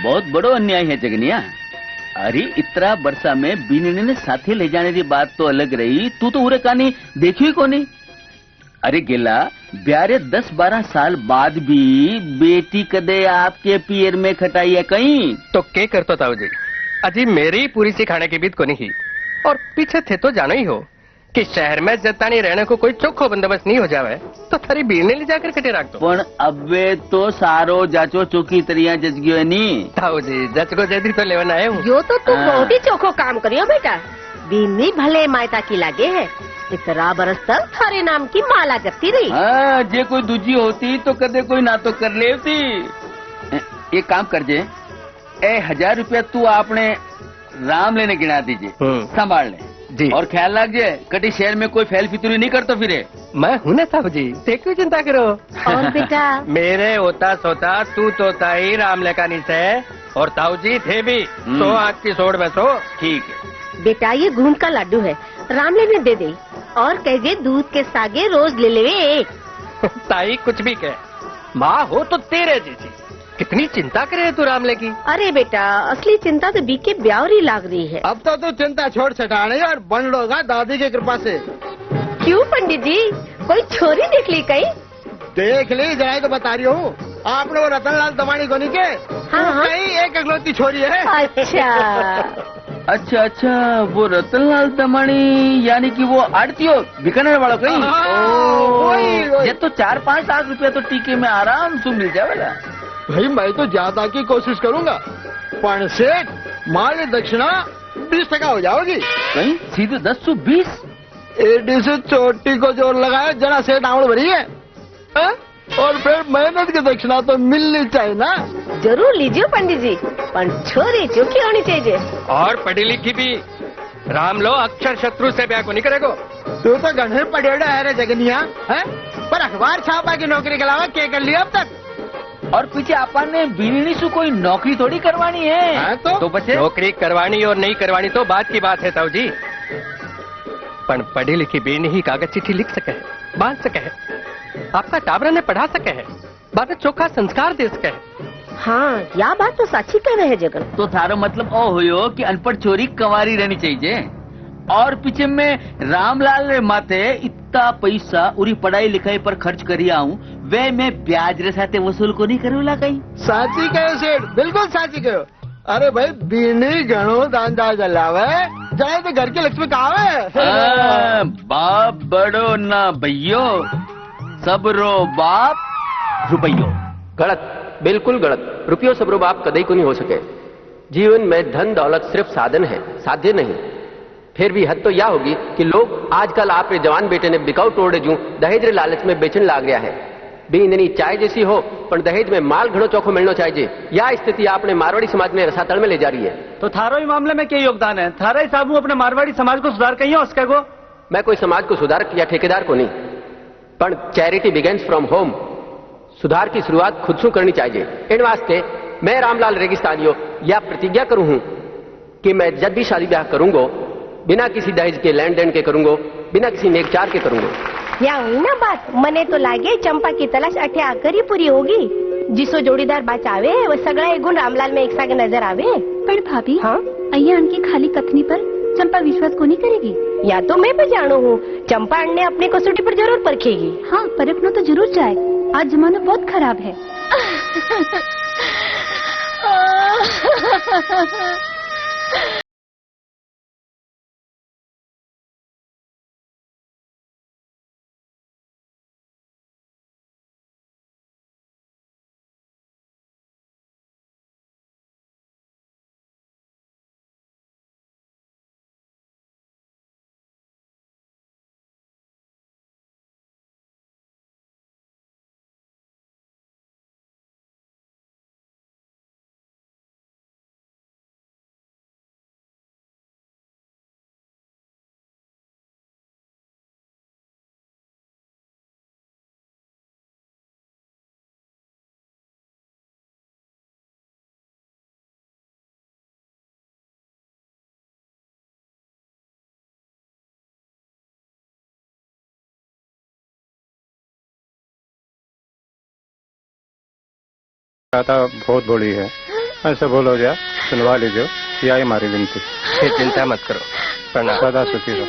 बहुत बड़ो अन्याय है जगनिया। अरे इतना बरसा में बीने ने साथे ले जाने की बात तो अलग रही, तू तो उरे कानी देखी ही कोनी। अरे गिला ब्यारे 10-12 साल बाद भी बेटी कदे आपके पियर में खटाई है कहीं तो के करतो ताऊ जी, अजी मेरी पूरी सी खाने की बीत को नहीं। और पीछे थे तो जानो ही हो कि शहर में जतानी रहने को कोई चोखो बंदोबस्त नहीं हो जावे तो थारी बीने ले जाकर कटे रख दो। पण अबे तो सारो जाचो चौकी तरिया जच गयो है नी। ताऊ जी जचको जैदी तो लेवन आए हूँ। यो तो तू बहुत ही चोखो काम करियो बेटा। बीनी भले मायता की लागे है, इतना बरस तक थारे नाम की माला जपती रही। हाँ, जे कोई दूजी होती तो कदे कोई ना तो कर लेती। एक काम कर जे, 1000 रुपया तू आपने राम लेने गिना दीजिए, संभाल ले जी। और ख्याल रखिए कटी शहर में कोई फैल फितूरी नहीं करता फिरे। मैं हूँ ना ताऊ जी, ते क्यों चिंता करो। और बेटा मेरे होता सोता तू तोता ही राम लेकानी से और ताऊ जी थे भी सो आग की सोड़ में सो। ठीक है बेटा, ये घूम का लड्डू है, राम लेने दे दे और कहे दूध के सागे रोज ले ले एक। ताई कुछ भी कहे, माँ हो तो तेरे जैसी, कितनी चिंता करे तू रामले की। अरे बेटा, असली चिंता तो बीके ब्यावरी लाग रही है। अब तो तू चिंता छोड़ छटाने और बन लोगा दादी की कृपा से। क्यों पंडित जी, कोई छोरी देख ली कहीं? देख ली जरा तो बता रही हूँ, आपने वो रतनलाल दमानी को नहीं के हाँ। कहीं एक इकलौती छोरी है। अच्छा अच्छा, वो रतनलाल दमानी यानी कि वो आड़तियो बीकानेर वाला कहीं। वही। ये तो 4-5 लाख रुपया तो टीके में आराम से मिल जाएगा। भाई मैं तो ज्यादा की कोशिश करूंगा, पर सेठ माल दक्षिणा 20% हो जाओगी। कहीं सीधे 10 से 20। एडी से चोटी को जोर लगाया जना सेठ आंवड़ भरी है, और फिर मेहनत की दक्षिणा तो मिलनी चाहिए ना। जरूर लीजिए पंडित जी, पर छोरी चौकी होनी चाहिए और पढ़ी लिखी भी। राम लो अक्षर शत्रु से ब्याह को नहीं करेगो। तू तो गढ़े पड़ेड़ा है रे जगनिया, है? पर अखबार छापा की नौकरी के अलावा क्या कर लिया अब तक? और पीछे अपन ने बीनी से कोई नौकरी थोड़ी करवानी है। तो बच्चे नौकरी करवानी और नहीं करवानी तो बात की बात है ताऊ जी, पर पढ़ी लिखी बेनी ही कागज चिट्ठी लिख सके है, बांध सके है, आपका टाबरा ने पढ़ा सके है, बात चोखा संस्कार दे सके है। हाँ, यह बात तो सच्ची कह रहे हैं जगन। तो थारो मतलब ओ हुयो कि अनपढ़ छोरी कंवारी रहनी चाहिए। और पीछे में रामलाल रे माथे इतना पैसा उरी पढ़ाई लिखाई पर खर्च करिया हूँ, वे मैं ब्याज रे साथे वसूल को नहीं करूला कहीं। साची कहो सेठ, बिल्कुल साची कहो। अरे भाई बीनी घणो दानदार जलावे जाए तो घर की लक्ष्मी कहावे। बाप बड़ो ना भैयो, सबरो बाप रुपयो। गलत, बिल्कुल गलत। रुपयो सबरो बाप कदई को नहीं हो सके। जीवन में धन दौलत सिर्फ साधन है, साध्य नहीं। फिर भी हद तो यह होगी कि लोग आजकल आप रे जवान बेटे ने बिकाऊ तोड़े जू दहेज रे लालच में बेचन लाग गया है। बींदनी चाय जैसी हो पर दहेज में माल घणो चौखो मिलना चाहिए, यह स्थिति आपने मारवाड़ी समाज में रसातल में ले जा रही है। तो थारो ही मामले में क्या योगदान है? थारा ही साबू अपने मारवाड़ी समाज को सुधार कहीं हो सके गो। मैं कोई समाज को सुधारक या ठेकेदार को नहीं, पर चैरिटी बिगेन्स फ्रॉम होम। सुधार की शुरुआत खुद से करनी चाहिए। इन वास्ते मैं रामलाल रेगिस्तानियों या प्रतिज्ञा करूं हूं कि मैं जब भी शादी ब्याह करूंगा बिना किसी दहेज के लेन देन के करूंगा, बिना किसी नेकचार के करूंगा। या हुई ना बात, मने तो लागे चंपा की तलाश अठे आकर ही पूरी होगी। जिसो जोड़ीदार बाच आवे वो सगड़ा एक गुण रामलाल में एक सागे नजर आवे। पर भाभी, हाँ अय्या उनकी खाली कथनी पर चंपा विश्वास को नहीं करेगी। या तो मैं भी जानू हूँ, चंपा अन्य अपनी कसौटी पर जरूर परखेगी। हाँ, परखना तो जरूर जाए, आज जमाना बहुत खराब है। बहुत बड़ी है। ऐसा बोलो गया, सुनवा लीजिए, यह है हमारी विनती। फिर चिंता मत करो। प्रणाम। सदा सुखी रहो।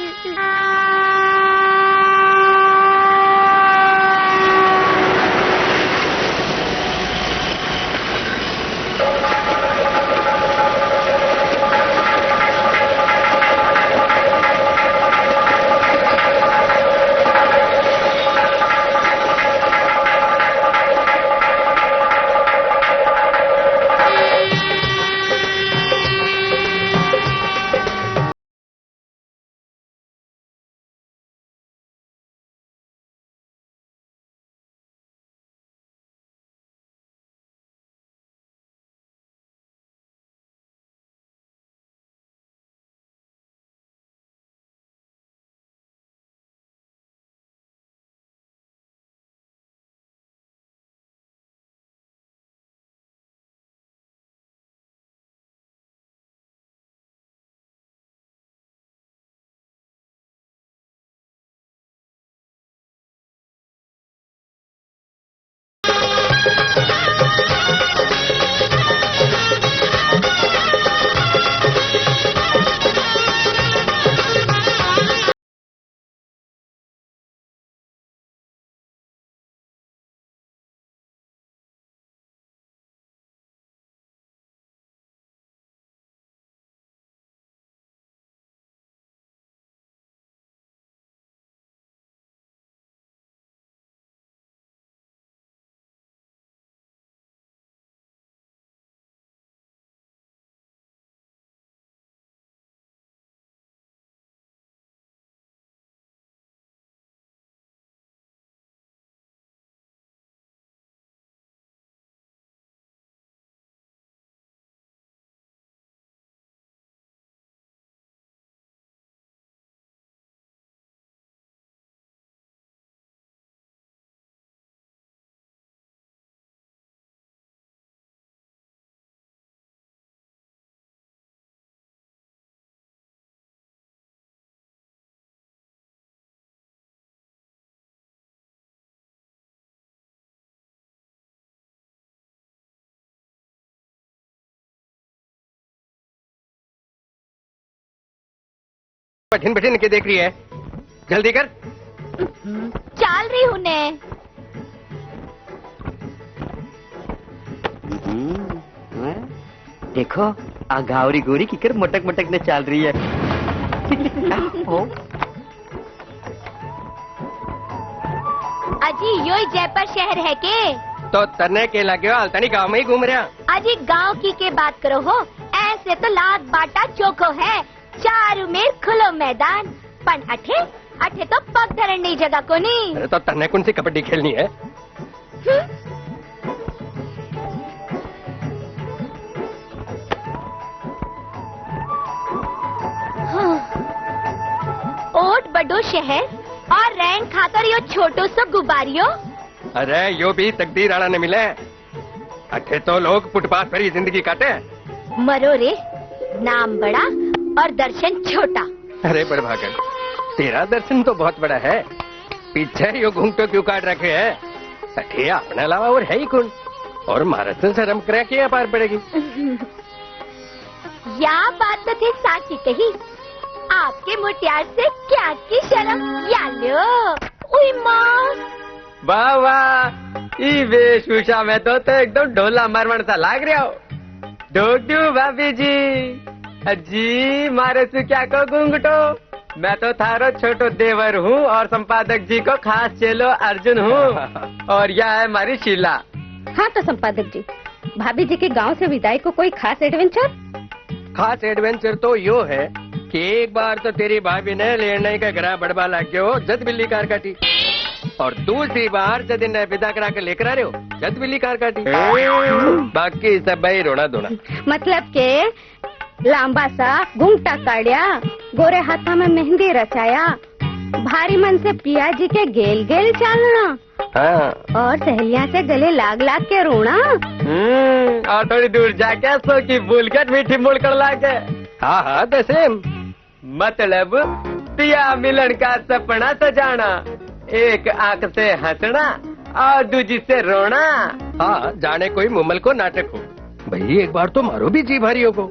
बठिन बठिन के देख रही है, जल्दी कर। चाल रही हूँ ने। देखो आ गावरी गोरी की कर मटक मटक ने चाल रही है। अजी यो ही जयपुर शहर है के? तो तरने के लगे हो, अलतनी गाँव में ही घूम रहा। अजी गांव की के बात करो हो, ऐसे तो लाख बाटा चोखो है, चारू मेर खुलो मैदान, पण अठे अठे तो पग धरण नहीं जगह को नहीं। अरे तो तरने कौन सी कबड्डी खेलनी है? ओट बड़ो शहर और रैन खाकर यो छोटो सो गुबारियो। अरे यो भी तकदीर आना ने मिले, अठे तो लोग फुटपाथ पर ही जिंदगी काटे। मरो रे, नाम बड़ा और दर्शन छोटा। अरे बड़भागन, तेरा दर्शन तो बहुत बड़ा है, पीछे यो घूंघटो क्यों काट रखे है? अठे अपने अलावा और है ही कौन? और महाराज से शर्म करे कि पार पड़ेगी। या बात तो थे साची कही, आपके मुटियार से क्या की शर्म या लो। उई माँ, वाह वाह, ई वेशभूषा में तो एकदम ढोला मरमण सा लाग रहा हो। डोडू भाभी जी, अजी मारे से क्या को घूंघटो, मैं तो थारो छोटो देवर हूँ और संपादक जी को खास चेलो अर्जुन हूँ, और यह है हमारी शीला। हाँ तो संपादक जी, भाभी जी के गांव से विदाई को कोई खास एडवेंचर? खास एडवेंचर तो यो है कि एक बार तो तेरी भाभी ने लेने का ग्रह बड़बा लाग हो, जद बिल्ली कार काटी, और दूसरी बार जद इन्हें विदा करा के लेकर आ रहे हो, जद बिल्ली कार काटी। बाकी सब भाई रोना धोना। मतलब के लांबा सा घूंघटा काढ़िया, गोरे हाथा में मेहंदी रचाया, भारी मन से पिया जी के गेल गेल चालना, हाँ। और सहेलियां से गले लाग लाग के रोना। और थोड़ी दूर जाके सो की बुलकट मीठी मुड़कर लाके। हाँ हाँ द सेम। मतलब पिया मिलन का सपना सजाना, एक आंख से हंसना और दूजी से रोना। हाँ, जाने कोई मुमल को नाटक हो, भाई एक बार तो मारो भी जी भारियों को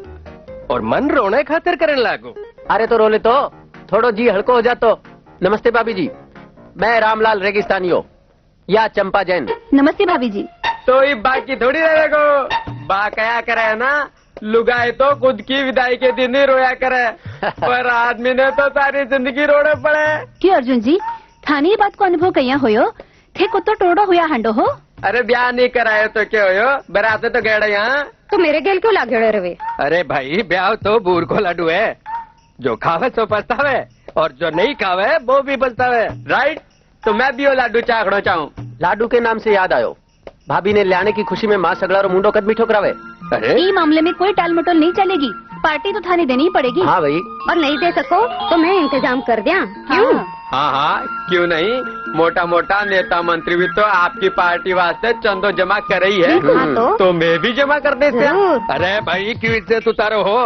और मन रोने खातिर करने लागो। अरे तो रोले तो थोड़ो जी हल्को हो जा तो। नमस्ते भाभी जी, मैं रामलाल रेगिस्तानी हो या चंपा जैन। नमस्ते भाभी जी। तो ये बाकी थोड़ी रहेगो, बा कया करे ना, लुगाई तो खुद की विदाई के दिन ही रोया करे, पर आदमी ने तो सारी जिंदगी रोने पड़े। क्यों अर्जुन जी, थानी ये बात को अनुभव कया होयो? थे को तो टोड़ो हुआ हांडो हो। अरे ब्याह नहीं कराए तो क्या हो, बराते तो गए यहाँ। तो मेरे गेल क्यों लागेड़े रवे? अरे भाई ब्याह तो बूर को लाडू है, जो खावे सो पछतावे और जो नहीं खावे वो भी पछतावे। राइट, तो मैं भी वो लाडू चाखना चाहूँ। लाडू के नाम से याद आयो, भाभी ने लाने की खुशी में माँ सगड़ा मुंडो कदमी ठोकरावे। अरे ई मामले में कोई टाल मटोल नहीं चलेगी, पार्टी तो थाने देनी ही पड़ेगी। हाँ भाई। और नहीं दे सको तो मैं इंतजाम कर दिया। क्यों? हाँ हाँ क्यों नहीं, मोटा मोटा नेता मंत्री भी तो आपकी पार्टी वास्ते चंदो जमा कर रही है। हाँ तो मैं भी जमा कर देते। जरूर। अरे भाई क्यों इज्जत उतारो हो,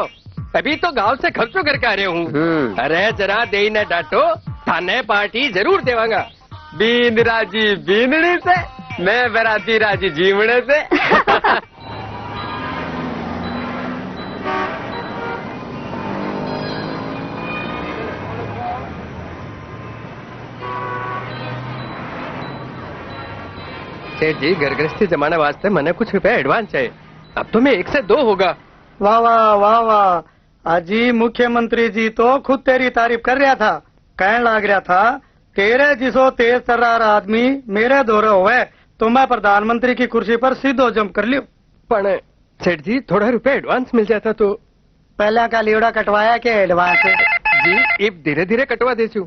अभी तो गांव से खर्चो करके आ रहे हूँ। अरे जरा दे न डांटो, थाने पार्टी जरूर देवांगा। बीन राजी बीनने से, मैं बराती राजी जीवने से। सेठ जी घरगृहस्थी जमाने वास्ते मैंने कुछ रुपए एडवांस चाहिए, अब तो मैं 1 से 2 होगा। वाह वाह वाह वाह, अजी मुख्यमंत्री जी तो खुद तेरी तारीफ कर रहा था, कहने लग रहा था तेरे जिसो तेज तर्रार आदमी मेरे दौरे हुए तो मैं प्रधानमंत्री की कुर्सी पर सीधो जम कर लियो। पण सेठ जी थोड़ा रुपए एडवांस मिल जाता तो। पहले का लीड़ा कटवाया के एडवांस? जी अब धीरे धीरे कटवा देसू।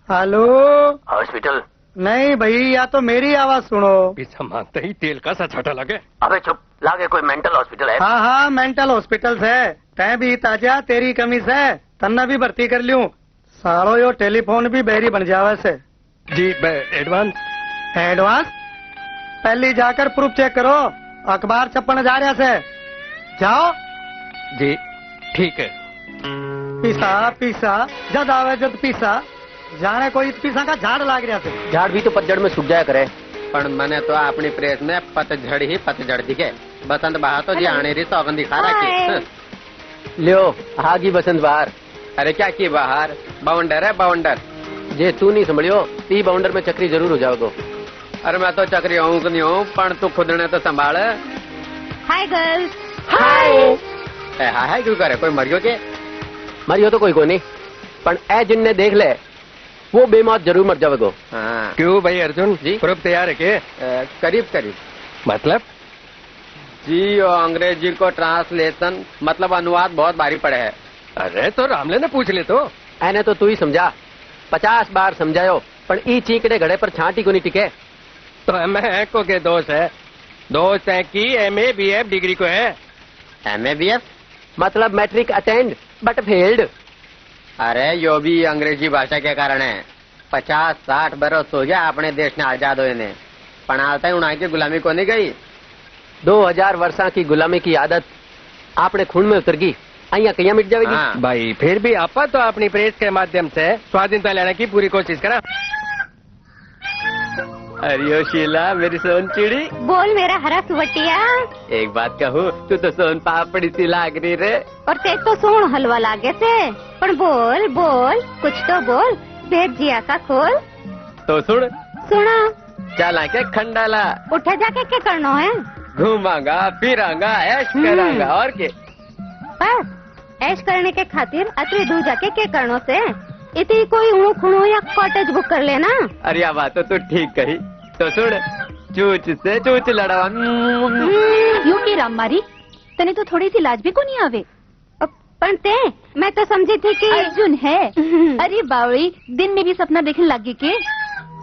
Hello hospital? नहीं भाई, या तो मेरी आवाज सुनो। पीछा मांगते ही तेल का सा छाटा लगे। अबे चुप, लागे कोई मेंटल हॉस्पिटल है? हाँ हाँ मेंटल हॉस्पिटल है, तय भी ताजा तेरी कमी से तन्ना भी भर्ती कर लियो। सालो यो टेलीफोन भी बेरी बन जावे से। जी एडवांस? एडवांस पहले जाकर प्रूफ चेक करो, अखबार छपने जा रहा से, जाओ। जी ठीक है। पीसा पीसा जद आवे जद पीसा, जाने कोई पीसा का झाड़ लाग रहा से। झाड़ भी तो पतझड़ में सूख जाया करे, पर मैंने तो अपनी प्रेस में पतझड़ ही पतझड़ दिखे। बसंत बहार तो जी आने रही सौगंध दिखा रहा की। लियो आगी बसंत बहार। अरे क्या की बाहर, बाउंडर है बाउंडर। जे तू नहीं संभलियो ती बाउंडर में चक्री जरूर हो जाओगे। अरे मैं तो चक्री हूँ कि नहीं हूँ, पण तू खुद ने तो संभाल। Hi girls. हाय हाय क्यों करे, कोई मरियो के? मरियो तो कोई को नहीं, पण ए जिनने देख ले वो बेमौत जरूर मर जाओगे। हाँ। क्यों भाई अर्जुन जी? प्रूफ तैयार है के? करीब करीब। मतलब? जी और अंग्रेजी को ट्रांसलेशन मतलब अनुवाद बहुत भारी पड़े है। अरे तो रामले ने पूछ ले तो। ऐने तो तू ही समझा, 50 बार समझायो, पर ई चीकड़े घड़े पर छांटी को नहीं टिके। तो एमए को के दोस्त है, दोस्त है कि MA BF डिग्री को है। MA BF मतलब मैट्रिक अटेंड बट फेल्ड। अरे यो भी अंग्रेजी भाषा के कारण है। 50-60 बरस हो गया अपने देश ने आजाद हुए ने, पण हालता ही उन्हें की गुलामी को नहीं गई। 2000 वर्षा की गुलामी की आदत आपने खून में उतर गई, अहिया कहीं मिट जाएगी। हाँ। भाई फिर भी आपा तो अपनी प्रेस के माध्यम से स्वाधीनता लेने की पूरी कोशिश करा। अरे शीला मेरी सोन चिड़ी, बोल मेरा हरा सुवटिया। एक बात कहूँ, तू तो सोन पापड़ी सी लाग रही रे। और ते तो सोन हलवा लागे से, पर बोल बोल कुछ तो बोल, भेद जिया का खोल। तो सुन सुना। चला के खंडाला, उठा जाके क्या करना है? घूमांगा फिरांगा ऐश करांगा और के। बस ऐश करने के खातिर अतरी दूर जाके क्या करना से? इतनी कोई ऊँख खुणो या कॉटेज बुक कर लेना। अरे यह बात तो तू ठीक कही। तो सुन, चूच से चूच लड़वा। यूं की राम मारी, तने तो थोड़ी सी लाज भी को नहीं आवे। पण ते मैं तो समझी थी कि अर्जुन है। अरे बावड़ी, दिन में भी सपना देखने लगी के?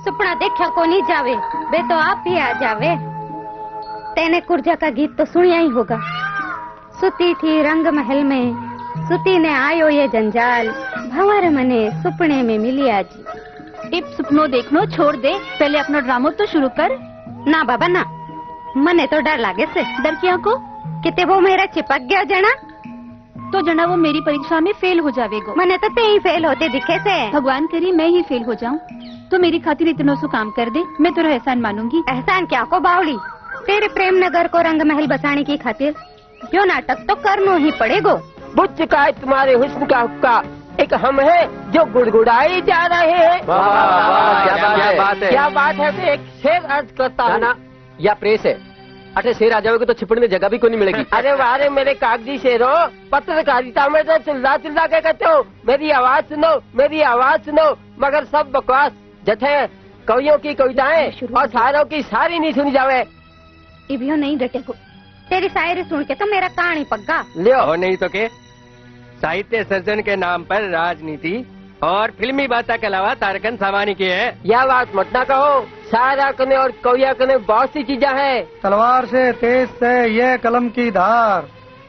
सपना देखा को नहीं जावे, बे तो आप ही आ जावे। तेने कुर्जा का गीत तो सुनिया ही होगा। सुती थी रंग महल में, सुती ने आयो ये जंजाल, भंवर मने सुपने में मिली आज। टिप सुपनो देखनो छोड़ दे, पहले अपना ड्रामा तो शुरू कर। ना बाबा ना, मने तो डर लागे से। डर क्या को? किते वो मेरा चिपक गया जना तो जना वो मेरी परीक्षा में फेल हो जावेगो। मने तो ते ही फेल होते दिखे से। भगवान करी मैं ही फेल हो जाऊं, तो मेरी खातिर इतना सु काम कर दे, मैं तेरा एहसान मानूंगी। एहसान क्या को बावली, तेरे प्रेम नगर को रंग महल बसाने की खातिर जो नाटक तो करना ही पड़ेगा। बुझ चुका है तुम्हारे हुस्न का हुक्का, एक हम है जो गुड़गुड़ाई जा रहे हैं। क्या बात है। एक शेर अर्ज करता हूँ ना, या प्रेस है अटे शेर आ जाओगे तो छिपने जगह भी कोई नहीं मिलेगी। अरे वारे मेरे कागजी शेरों, पत्रकारिता में तो चिल्ला चिल्ला के कहते हो मेरी आवाज सुनो, मेरी आवाज सुनो, मगर सब बकवास। जथे कवियों की कविताएं और शायरों की सारी नहीं सुनी जावे। इभियो नहीं डटे को, तेरी शायरी सुन के तो मेरा कान ही पग्गा। लियो और नहीं तो के साहित्य सर्जन के नाम पर राजनीति और फिल्मी बातें के अलावा तारकन सामानी की है। यह बात मत ना कहो, शायरा कने और कविया कने बहुत सी चीजें हैं। तलवार से तेज से ये कलम की धार,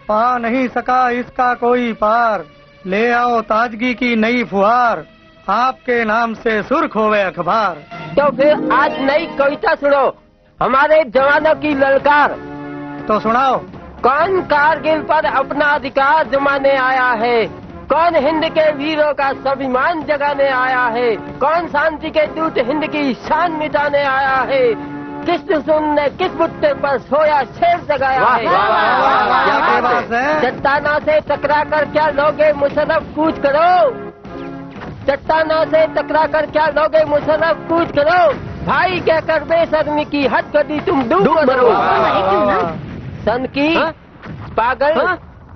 पा नहीं सका इसका कोई पार, ले आओ ताजगी की नई फुहार, आपके नाम से सुर्ख होवे अखबार। तो फिर आज नई कविता सुनो, हमारे जवानों की ललकार। तो सुनाओ। कौन कारगिल पर अपना अधिकार जमाने आया है, कौन हिंद के वीरों का स्वाभिमान जगाने आया है, कौन शांति के दूत हिंद की शान मिटाने आया है, किस दुश्मन ने किस बुट्टे पर सोया शेर जगाया है। क्या बात है। चट्टाना से टकरा कर क्या लोगे मुशर्रफ कूच करो, चट्टाना से टकरा कर क्या लोगे मुशर्रफ कूच करो, भाई कहकर बेशर्मी की हद कर दी तुम डूब मरो। सन की पागल,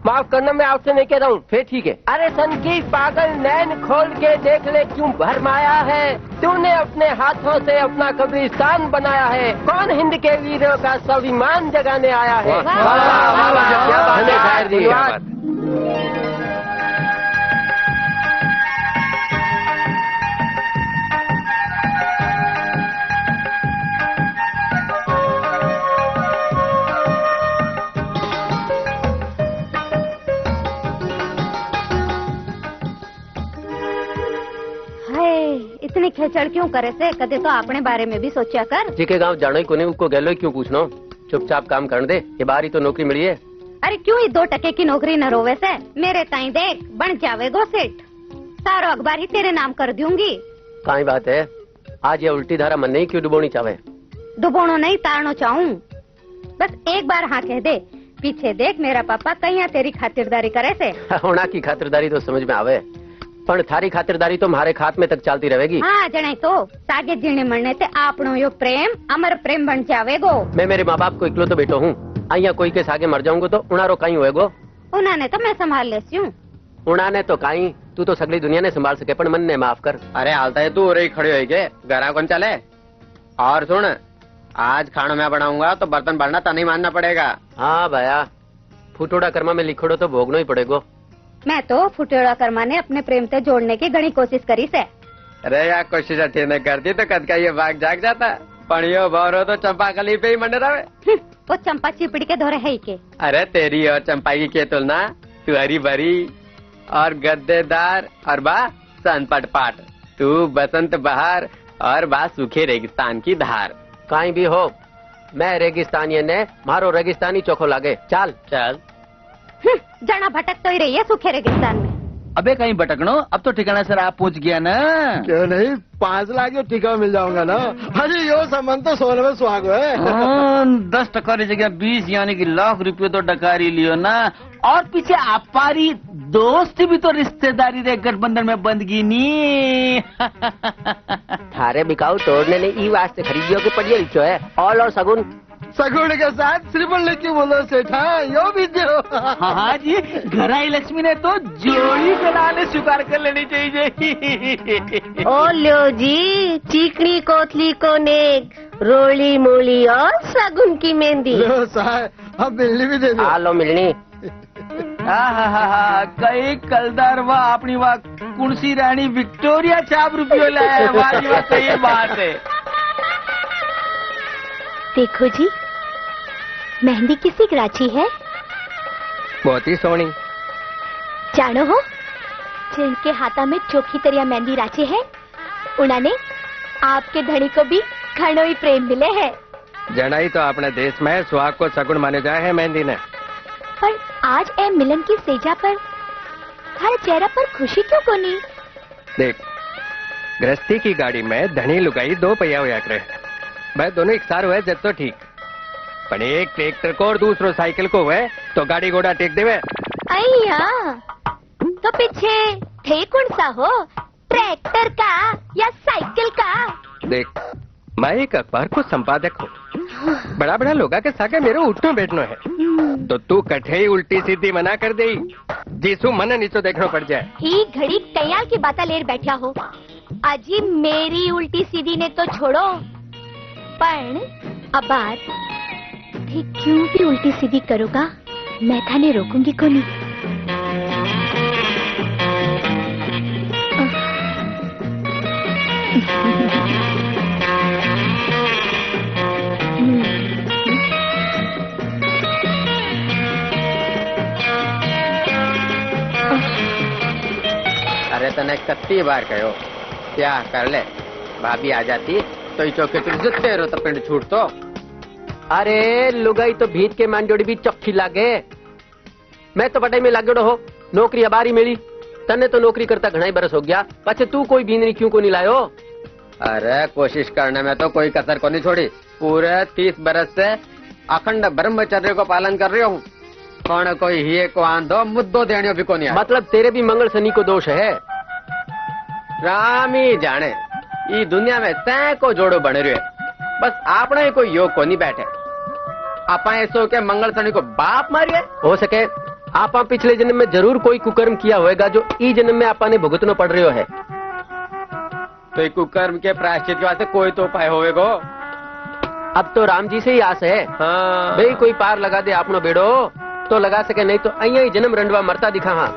माफ करना मैं आपसे नहीं कह रहा हूँ, फिर ठीक है। अरे सन की पागल नैन खोल के देख ले क्यों भरमाया है, तूने अपने हाथों से अपना कब्रिस्तान बनाया है, कौन हिंद के वीरों का स्वाभिमान जगाने आया है। धन्यवाद। इतनी खेचड़ क्यों करे से, कदे तो अपने बारे में भी सोचा कर। जी के गाँव जानो ही कोने उसको गलो ही क्यों पूछना, चुपचाप काम करने दे, ये बार ही तो नौकरी मिली है। अरे क्यों ही 2 टके की नौकरी न रोवे से, मेरे ताई देख बन जावेगो सेठ, सारो अखबार ही तेरे नाम कर दूंगी। कहीं बात है, आज ये उल्टी धारा मन नहीं क्यों डुबोनी चाहे। डुबोनो नहीं तारनो चाहूँ, बस एक बार हाँ कह दे, पीछे देख मेरा पापा कहीं तेरी खातिरदारी करे से। होना की खातिरदारी तो समझ में आवे, पर थारी खातिरदारी तो हमारे खात में तक चलती रहेगी। हाँ जने तो सागे जीने मरने ते आपनो यो प्रेम अमर प्रेम बन जावेगो। मैं मेरे माँ बाप को इकलो तो बेटो हूँ, अहिया कोई के सागे मर जाऊंगा तो उनारो कहीं होएगो। उन्होंने तो मैं संभाल लेती हूँ। उन्होंने तो कहीं, तू तो सगली दुनिया ने संभाल सके, पर मन ने माफ कर। अरे हालता है तू और खड़े हो गए, घरा कौन चले। और सुन, आज खाना मैं बनाऊंगा तो बर्तन भरना तो नहीं मानना पड़ेगा। हाँ भैया, फुटोड़ा कर्मा में लिखोड़ो तो भोगनो ही पड़ेगो। मैं तो फुटेड़ा कर्मा ने अपने प्रेम से जोड़ने की घनी कोशिश करी से। अरे यार कोशिश अच्छी न करती तो कद का ये भाग जाग जाता, पढ़ियो बारो तो चंपा कली पे ही मंडे रहे। वो चंपा चिपड़ी के धोरे है ही के। अरे तेरी और चंपा की के तुलना, तू हरी भरी और गद्देदार और बा सनपट पाट, तू बसंत बहार और बा सूखे रेगिस्तान की धार। कहीं भी हो, मैं रेगिस्तानी ने मारो रेगिस्तानी चोखो लागे। चल चल जाना भटक तो ही रही है सूखे रेगिस्तान में। अबे कहीं भटकनो, अब तो ठिकाना सर आप पहुंच गया ना। क्यों नहीं, 5 लाख जो टिका मिल जाऊंगा ना। अरे यो संबंध तो 16 में सुहाग है। 10 टका की जगह 20 यानी कि लाख रुपये तो डकारी लियो ना। और पीछे आपारी दोस्ती भी तो रिश्तेदारी रे गठबंधन में बंदगी नी। थारे बिकाऊ तोड़ने ने ई वास्ते खरीदियो के पड़ियो लिखो है, ऑल और सगुन। सगुन के साथ श्रीफल लेके बोलो सेठा, यो भी दो। हाँ जी, घराई लक्ष्मी ने तो जोड़ी बनाने स्वीकार कर लेनी चाहिए। ओ लो जी, चीकनी कोतली को नेक, रोली मोली और सगुन की मेहंदी। लो साहब, अब मिलनी भी दे दो। आ लो मिलनी। कई कलदार वाह अपनी वाह कुणसी रानी विक्टोरिया 4 रुपये लाया। वाह जी वाह, सही बात है। देखो जी, मेहंदी किसी कराची है। बहुत ही सोनी। जानो हो, जिनके हाथा में चोखी तरिया मेहंदी राची है, उन्होंने आपके धनी को भी घणो ही प्रेम मिले है। जनाई तो अपने देश में सुहाग को सगुन माने जाए है मेहंदी ने। पर आज ए मिलन की सेजा पर हर चेहरा पर खुशी क्यों कोनी। देख, गृहस्थी की गाड़ी में धनी लुगाई 2 पहिया हुआ करे, भाई दोनों एक सार हुए जब तो ठीक। पण एक ट्रैक्टर को और दूसरो साइकिल को हुए तो गाड़ी घोड़ा टेक देवे। अय्या तो पीछे थे कौन सा हो, ट्रैक्टर का या साइकिल का? देख, मैं एक अखबार को संपादक हूँ। बड़ा बड़ा लोगा के सागे मेरे उठनो बैठनो है, तो तू कठे ही उल्टी सीधी मना कर दे जिसू मन नीचो देखनो पड़ जाए। ही घड़ी कयाल की बाता लेर बैठा हो। अजी मेरी उल्टी सीधी ने तो छोड़ो, पण अबार थे क्यों भी उल्टी सीधी करोगा, मैं थाने रोकूंगी को नहीं। अरे तने कत्ती बार कहो क्या कर ले, भाभी आ जाती तो चौके तुम जितते रो तो पिंड छूट तो। अरे लुगाई तो भीत के मान जोड़ी भी चौखी लागे। मैं तो पटाई में लागेड़ो हो, नौकरी अबारी मिली, तने तो नौकरी करता घना ही बरस हो गया, पछे तू कोई बीनरी क्यों को नहीं लायो? अरे कोशिश करने में तो कोई कसर को नहीं छोड़ी। पूरे 30 बरस से अखंड ब्रह्मचर्य को पालन कर रही हूँ। कौन कोई ही को आंधो मुद्दो देने भी को नहीं आया। मतलब तेरे भी मंगल शनि को दोष है? राम ही जाने, ये दुनिया में सैकड़ों जोड़ो बने रहे, बस आपने ही कोई योग को नहीं बैठे। आप ऐसो के मंगल शनि को बाप मारिए। हो सके आपा पिछले जन्म में जरूर कोई कुकर्म किया होएगा जो ई जन्म में आपा ने भुगतना पड़ रही है। तो ये कुकर्म के प्रायश्चित के वास्ते कोई तो उपाय होवेगो। अब तो राम जी से ही आस है। हाँ भाई कोई पार लगा दे आपनो बेड़ो तो लगा सके, नहीं तो अइया ही जन्म रंडवा मरता दिखा। हाँ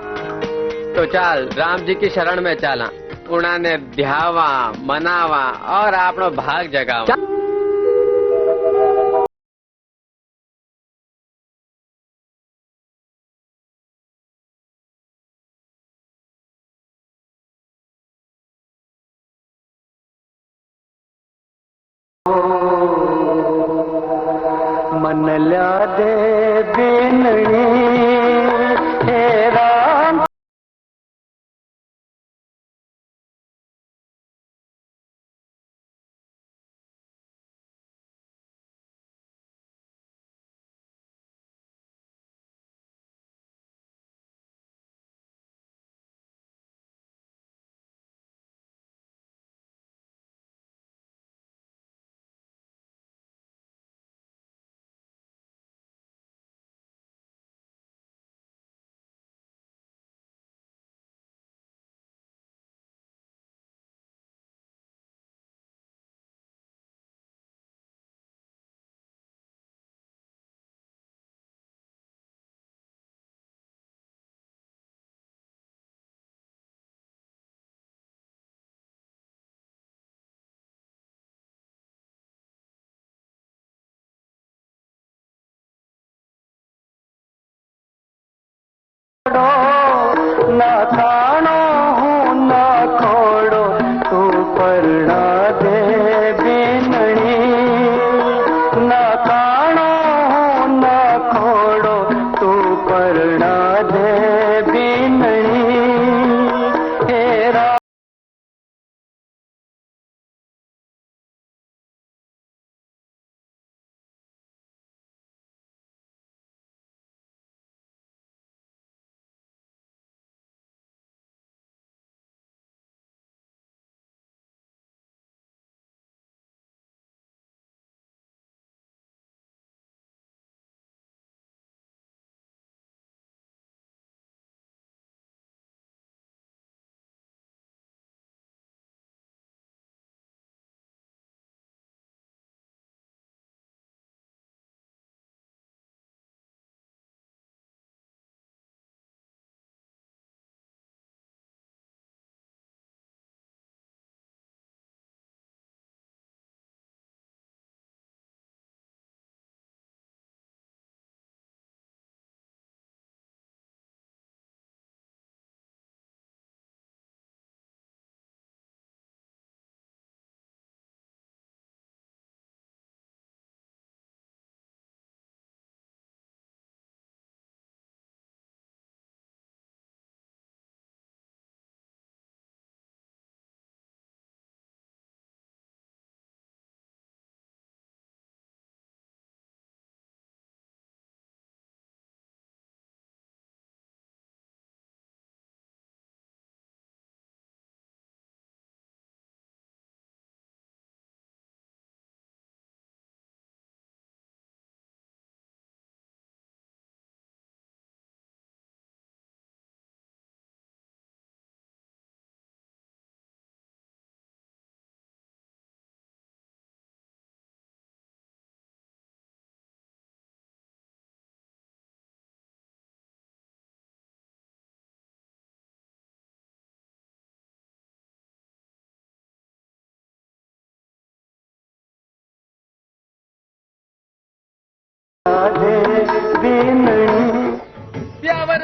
तो चाल राम जी की शरण में चाला, उन्होंने ध्यावा मनावा और आपनो भाग जगावा। मन ल्या दे बिनणी हेरा ना थानो हूँ ना खोड़ो तू परना दे बिनणी, ना थानो हूँ ना खोड़ो तू परना दे बिनणी हेरा।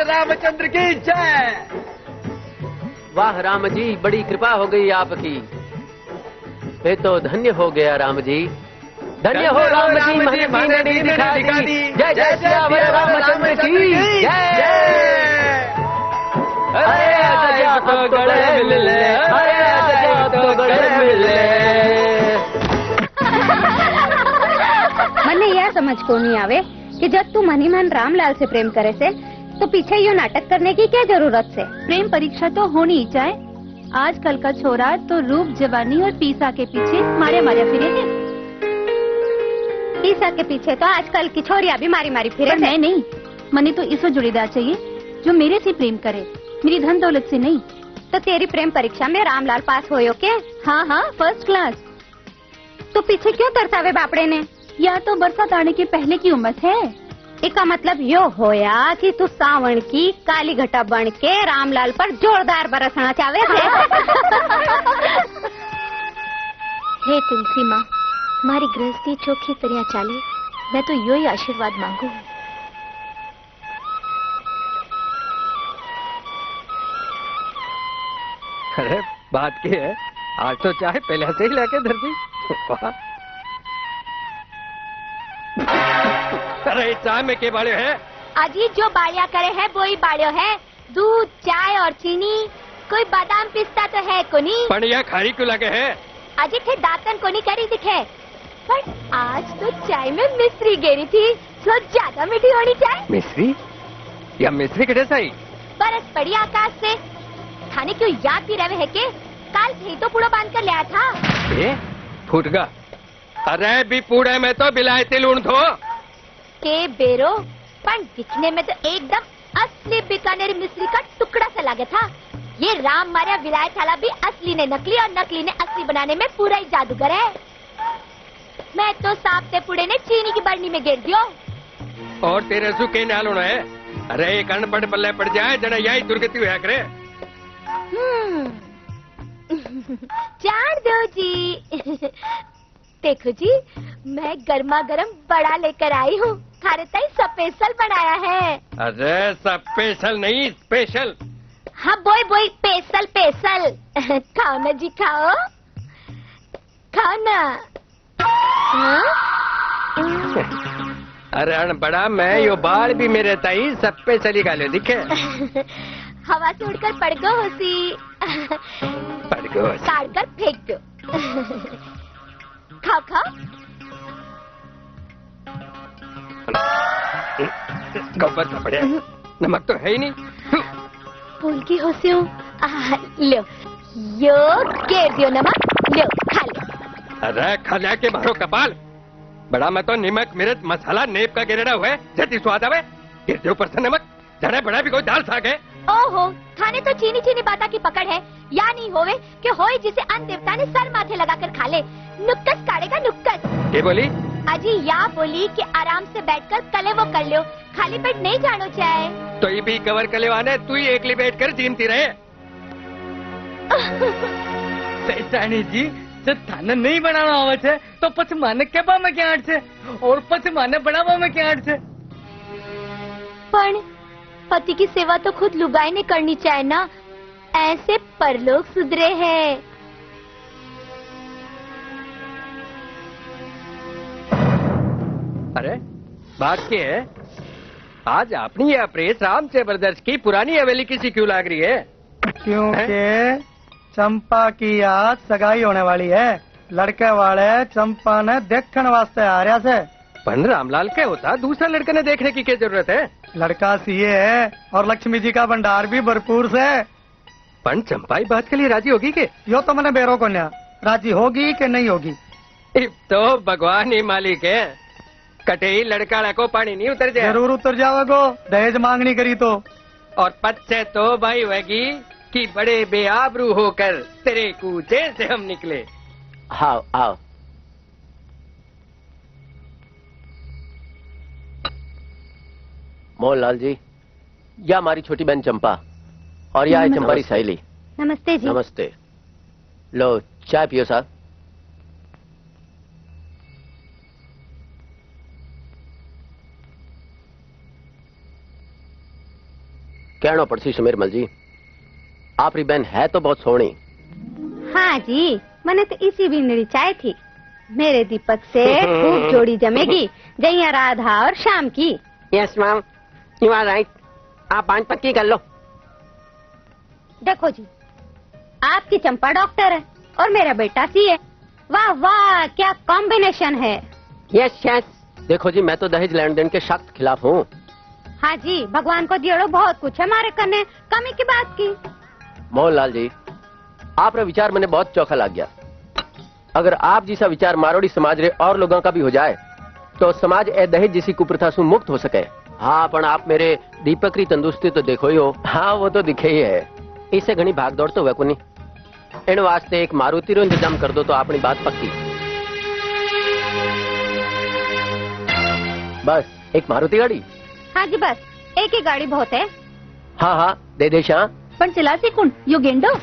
रामचंद्र की जय। वाह राम जी, बड़ी कृपा हो गई आपकी। मैं तो धन्य हो गया राम जी। धन्य हो राम जी, मैंने नींद दिखा दी। जय जय सियावर रामचंद्र की जय। अरे आजा अब तो गले मिल ले, अरे आजा अब तो गले मिल ले। મને यह समझ को नहीं आवे कि जब तू मनीमान रामलाल से प्रेम करे से तो पीछे यो नाटक करने की क्या जरूरत से। प्रेम परीक्षा तो होनी ही चाहे। आजकल का छोरा तो रूप जवानी और पीसा के पीछे मारे मारे फिरे है। पीसा के पीछे तो आजकल की छोरियां भी मारी मारी फिरे। मैं नहीं, मने तो इसो जोड़ीदार चाहिए जो मेरे से प्रेम करे, मेरी धन दौलत से नहीं। तो तेरी प्रेम परीक्षा में रामलाल पास होयो के? हाँ हाँ, फर्स्ट क्लास। तो पीछे क्यों तरसावे बापड़े ने? या तो बरसात आने के पहले की उम्र है। इसका मतलब यो होया कि तू सावन की काली घटा बन के रामलाल पर जोरदार बरसना चाहे थे। हे तुलसी माँ, मारी गृहस्थी चोखी तरह चाले, मैं तो यो ही आशीर्वाद मांगू। अरे बात की है, आज तो चाहे पहले से ही लेके धर दी। वाह। अरे चाय में के बाड़े है? अजी जो बाड़िया करे है वो ही बाड़ियो है। दूध, चाय और चीनी, कोई बादाम पिस्ता तो है को नहीं। पण यह खारी क्यों लगे है? अजी थे दातन को नहीं करी दिखे, पर आज तो चाय में मिश्री गेरी थी, तो ज्यादा मीठी होनी चाय। मिश्री? या मिश्री के जैसा ही? बरस पड़ी आकाश से। खाने क्यों याद भी रहे है के काल थे तो पूरा बांध कर लिया था। ये फूट गा। अरे भी पूड़े में तो बिलायती लूण थो के बेरो, पर दिखने में तो एकदम असली बीकानेरी मिश्री का टुकड़ा सा लगा था। ये राम मारिया विलायत थाला भी असली ने नकली और नकली ने असली बनाने में पूरा ही जादूगर है। मैं तो सांप ते पुड़े ने चीनी की बरनी में गिर दियो। और तेरे सु के नाल होना है? अरे एक अनपढ़ पल्ले पड़ जाए जना यही दुर्गति हुआ करे। जान दो जी। देखो जी, मैं गर्मा गर्म बड़ा लेकर आई हूँ, खाने ताई स्पेशल बनाया है। अरे स्पेशल नहीं, स्पेशल। हाँ बोई बोई, पेशल पेशल। खाओ ना जी, खाओ खाओ ना। हाँ? अरे अनपढ़ा, मैं यो बाल भी मेरे ताई स्पेशल ही गाले दिखे। हवा से उड़कर पड़ गो होसी, पड़ गो काट कर फेंक दो। खाओ खाओ। गब्बर का पड़े, नमक तो है ही नहीं। फूल की होसी हूँ। लो यो घेर दियो नमक, लो खा लो। अरे खला के मारो कपाल। बड़ा मैं तो निमक मिर्च मसाला नेप का गिरेड़ा हुए जति स्वाद आवे, गिर दे ऊपर से नमक। जरा बड़ा भी कोई दाल साग है। ओहो, खाने तो चीनी चीनी बाता की पकड़ है, या नहीं होवे कि होए जिसे अन्न देवता ने सर माथे लगाकर खा ले। नुक्कस काटेगा नुक्कस। ये बोली? अजी या बोली कि आराम से बैठकर कले वो कर लो, खाली पेट नहीं जानो चाहे। तो ये भी कवर कलेवाने तू ही एकली बैठ कर जीमती रहे। सैतानी जी, जब थाने नहीं बनाना आवे छे तो પછી માને કેવા में क्या आड़ छे और પછી माने बनावा में क्या आड़ छे। पण पति की सेवा तो खुद लुगाई ने करनी चाहिए ना, ऐसे परलोक सुधरे हैं। अरे बात क्या है? आज अपनी यह प्रेस राम से ब्रदर्स की पुरानी हवेली किसी क्यों लाग रही है? क्योंकि चंपा की आज सगाई होने वाली है। लड़के वाले चंपा ने देखने वास्ते आ रहा से। पण रामलाल क्या होता, दूसरा लड़के ने देखने की क्या जरूरत है? लड़का सीए है और लक्ष्मी जी का भंडार भी भरपूर से। पण चंपा ही बात के लिए राजी होगी के? यो तो मैंने बेरो को न्या, राजी होगी कि नहीं होगी? इब तो भगवान ही मालिक है। कटे ही लड़का को पानी नहीं उतर जाए। जरूर उतर जाओगो, दहेज मांगनी करी तो। और पच्चे तो भाई होगी कि बड़े बेआबरू होकर तेरे कूचे से हम निकले। आओ आओ। मोहनलाल जी, यह हमारी छोटी बहन चंपा और यह है चंपा की सहेली। नमस्ते जी। नमस्ते। लो चाय पियो साहब। कहना पड़सी सुमेरमल जी, आपरी बहन है तो बहुत सोहनी। हाँ जी, मैंने तो इसी भी चाहे थी। मेरे दीपक से खूब जोड़ी जमेगी, जैया राधा और शाम की। Yes ma'am, you are right. आप 5 पक्की कर लो। देखो जी, आपकी चंपा डॉक्टर है और मेरा बेटा सीए। वाह वाह, क्या कॉम्बिनेशन है। Yes yes. देखो जी, मैं तो दहेज लेन देन के सख्त खिलाफ हूँ। हाँ जी, भगवान को दियो बहुत कुछ है हमारे करने, कमी की बात की। मोहनलाल जी, आपका विचार मैंने बहुत चौखा लग गया। अगर आप जैसा विचार मारोड़ी समाज रे और लोगों का भी हो जाए तो समाज ए दहेज जैसी कुप्रथा से मुक्त हो सके। हाँ, पर आप मेरे दीपक की तंदुरुस्ती तो देखो ही हो। हाँ, वो तो दिखे ही है। इससे घनी भाग दौड़ तो वह को नहीं। इन वास्ते एक मारुति रो इंतजाम कर दो तो अपनी बात पक्की। बस एक मारुति गाड़ी। हाँ जी, बस एक ही गाड़ी बहुत है। हाँ हाँ, दे दे शाह। पण चिल्लासी कौन? यो गेंडो?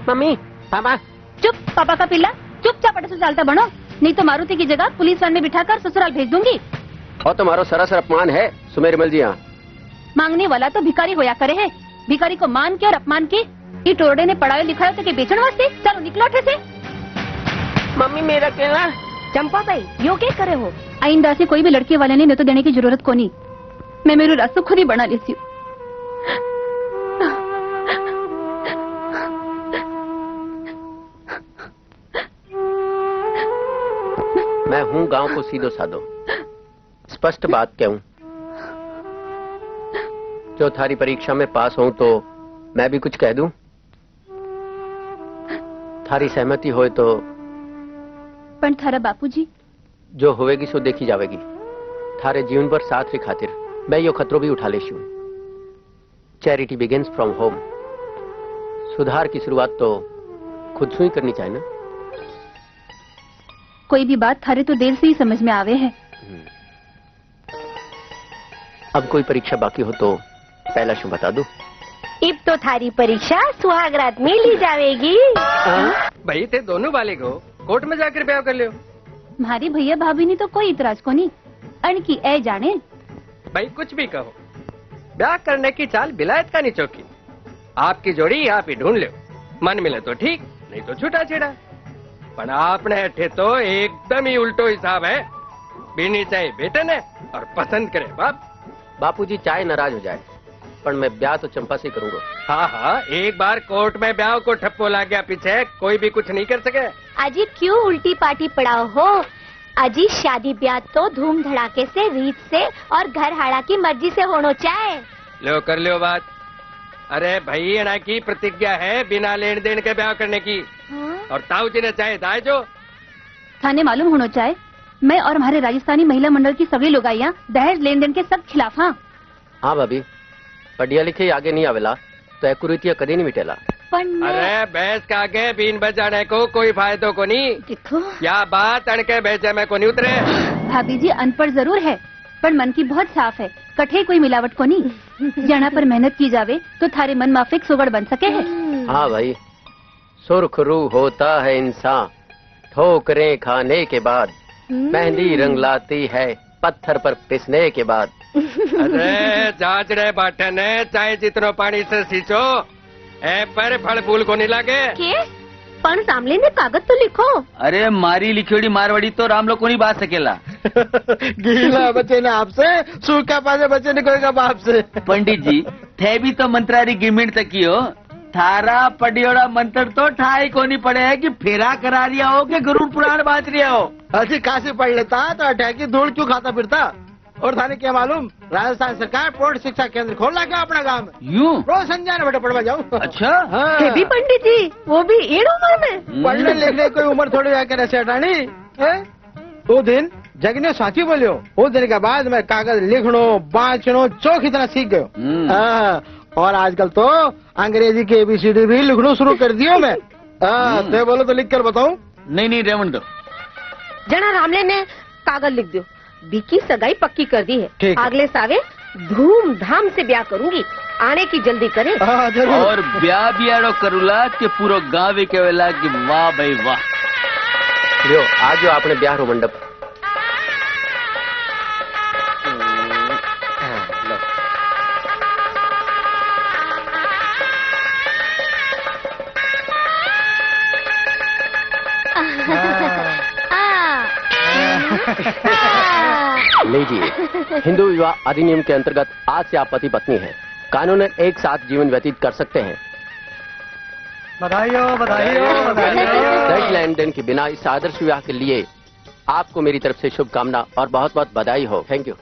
मम्मी, पापा। चुप, पापा का पिल्ला, चुपचाप अटसे चालता बनो, नहीं तो मारुति की जगह पुलिस वैन में बिठाकर ससुराल भेज दूंगी। और तुम्हारा सरासर अपमान है सुमेरमल जी। यहाँ मांगने वाला तो भिखारी होया करे है। भिखारी को मान के और अपमान के ये टोरडे ने पढ़ाया लिखाया तो के बेचन वास्ते। चलो निकलो अठे से। मम्मी, मेरा कहना। चंपा भाई, यो क्या करे हो? आइंदा से कोई भी लड़के वाले ने तो देने की जरूरत को नहीं। मैं मेरू रास्ता खुद ही बना लेती हूँ। मैं हूँ गांव को सीधो साधो, स्पष्ट बात कहूं। जो थारी परीक्षा में पास हूं तो मैं भी कुछ कह दूं। थारी सहमति होए तो। पण थारा बापूजी? जो होवेगी सो देखी जावेगी। थारे जीवन पर साथ रे खातिर मैं यो खतरो भी उठा लेशू। Charity begins from home. सुधार की शुरुआत तो खुद से ही करनी चाहिए ना। कोई भी बात थारे तो देर से ही समझ में आवे है। अब कोई परीक्षा बाकी हो तो पहला शू बता दो। इब तो थारी परीक्षा सुहागरात में ली जाएगी। भाई थे दोनों वाले को कोर्ट में जाकर ब्याह कर लियो। हमारी भैया भाभी ने तो कोई इतराज को नहीं। अणकी ए जाने। भाई कुछ भी कहो, ब्याह करने की चाल बिलायत का नहीं चौकी। आपकी जोड़ी आप ही ढूंढ लो, मन मिले तो ठीक, नहीं तो छूटा छेड़ा। पर आपने अठे तो एकदम ही उल्टो हिसाब है। बीनी चाहिए बेटे ने और पसंद करे बाप। बापूजी चाहे नाराज हो जाए, पर मैं ब्याह तो चंपा से करूंगा। हाँ हाँ, एक बार कोर्ट में ब्याह को ठप्पो लग गया पीछे, कोई भी कुछ नहीं कर सके। अजी क्यों उल्टी पार्टी पड़ाओ हो? अजी शादी ब्याह तो धूम धड़ाके से, रीत से और घर हाड़ा की मर्जी से होना चाहे। लो कर लियो बात। अरे भाई एना की प्रतिज्ञा है बिना लेन देन के ब्याह करने की। और ताऊ जी ने चाहे दाए जो। थाने मालूम होना चाहे मैं और हमारे राजस्थानी महिला मंडल की सभी लुगाइयाँ दहेज लेन देन के सब खिलाफ। हाँ हाँ भाभी, पढ़िया लिखे आगे नहीं आवेला तो एक कुरीतिया कभी नहीं मिटेला। अरे भैंस का आगे बीन बजाने को कोई फायदो को नहीं। देखो या बात अणके भेजे में को नहीं उतरे। भाभी जी अनपढ़ जरूर है पर मन की बहुत साफ है। कठे कोई मिलावट को नहीं। जहाँ पर मेहनत की जावे तो थारे मन माफिक सुगड़ बन सके है। हाँ भाई, सुरखरू होता है इंसान ठोकरें खाने के बाद, मेहंदी रंग लाती है पत्थर पर पिसने के बाद। अरे जांचड़े बाटे ने चाहे जितनो पानी से सींचो ए पर फल फूल को नहीं लागे। के? पण सामने ने कागज तो लिखो। अरे मारी लिखियोड़ी मारवाड़ी तो राम लोग को नहीं बात सकेला। गीला बच्चे ने आपसे, सूखा पाजे बच्चे ने कोई का बाप से। पंडित जी थे भी तो मंत्रारी गिरमिट तक की हो। थारा पडियोड़ा मंत्र तो ठाई को नहीं पड़े है कि फेरा करा रिया हो कि गरुड़ पुराण बांच रिया हो। अजी काशी पढ़ लेता तो अटैकी धूल क्यों खाता फिरता। और थाने क्या मालूम, राजस्थान सरकार पोर्ट शिक्षा केंद्र खोल रखा अपना गांव में। यूं? रोज संजाने बेटा पढ़वा जाओ। अच्छा हाँ। ये भी पंडित जी, वो भी इन उम्र में। पढ़ने लिखने कोई उम्र थोड़ी आकर ऐसे हटानी है। वो दिन जगने साथी बोलियो, वो दिन के बाद मैं कागज लिखनो बांचनो चौक इतना सीख गयो। हाँ, और आजकल तो अंग्रेजी की ABCD भी लिखना शुरू कर दियो मैं। तो बोलो तो लिख कर बताऊं। नहीं नहीं रेवंड दो। जना रामले ने कागज लिख दो, बीकी सगाई पक्की कर दी है। ठीक है। अगले सावे धूमधाम से ब्याह करूंगी, आने की जल्दी करें। हाँ, जरूर। और ब्याह बियाड़ो करूला कि पूरो गाँव के वेला कि वाह भाई वाह। लियो आज जो आपने ब्याह रो मंडप। लीजिए, हिंदू विवाह अधिनियम के अंतर्गत आज से आप पति पत्नी हैं। कानूनन एक साथ जीवन व्यतीत कर सकते हैं। बधाई हो, बधाई हो, बधाई हो। दहेज लेन देन के बिना इस आदर्श विवाह के लिए आपको मेरी तरफ से शुभकामना और बहुत बहुत बधाई हो। Thank you.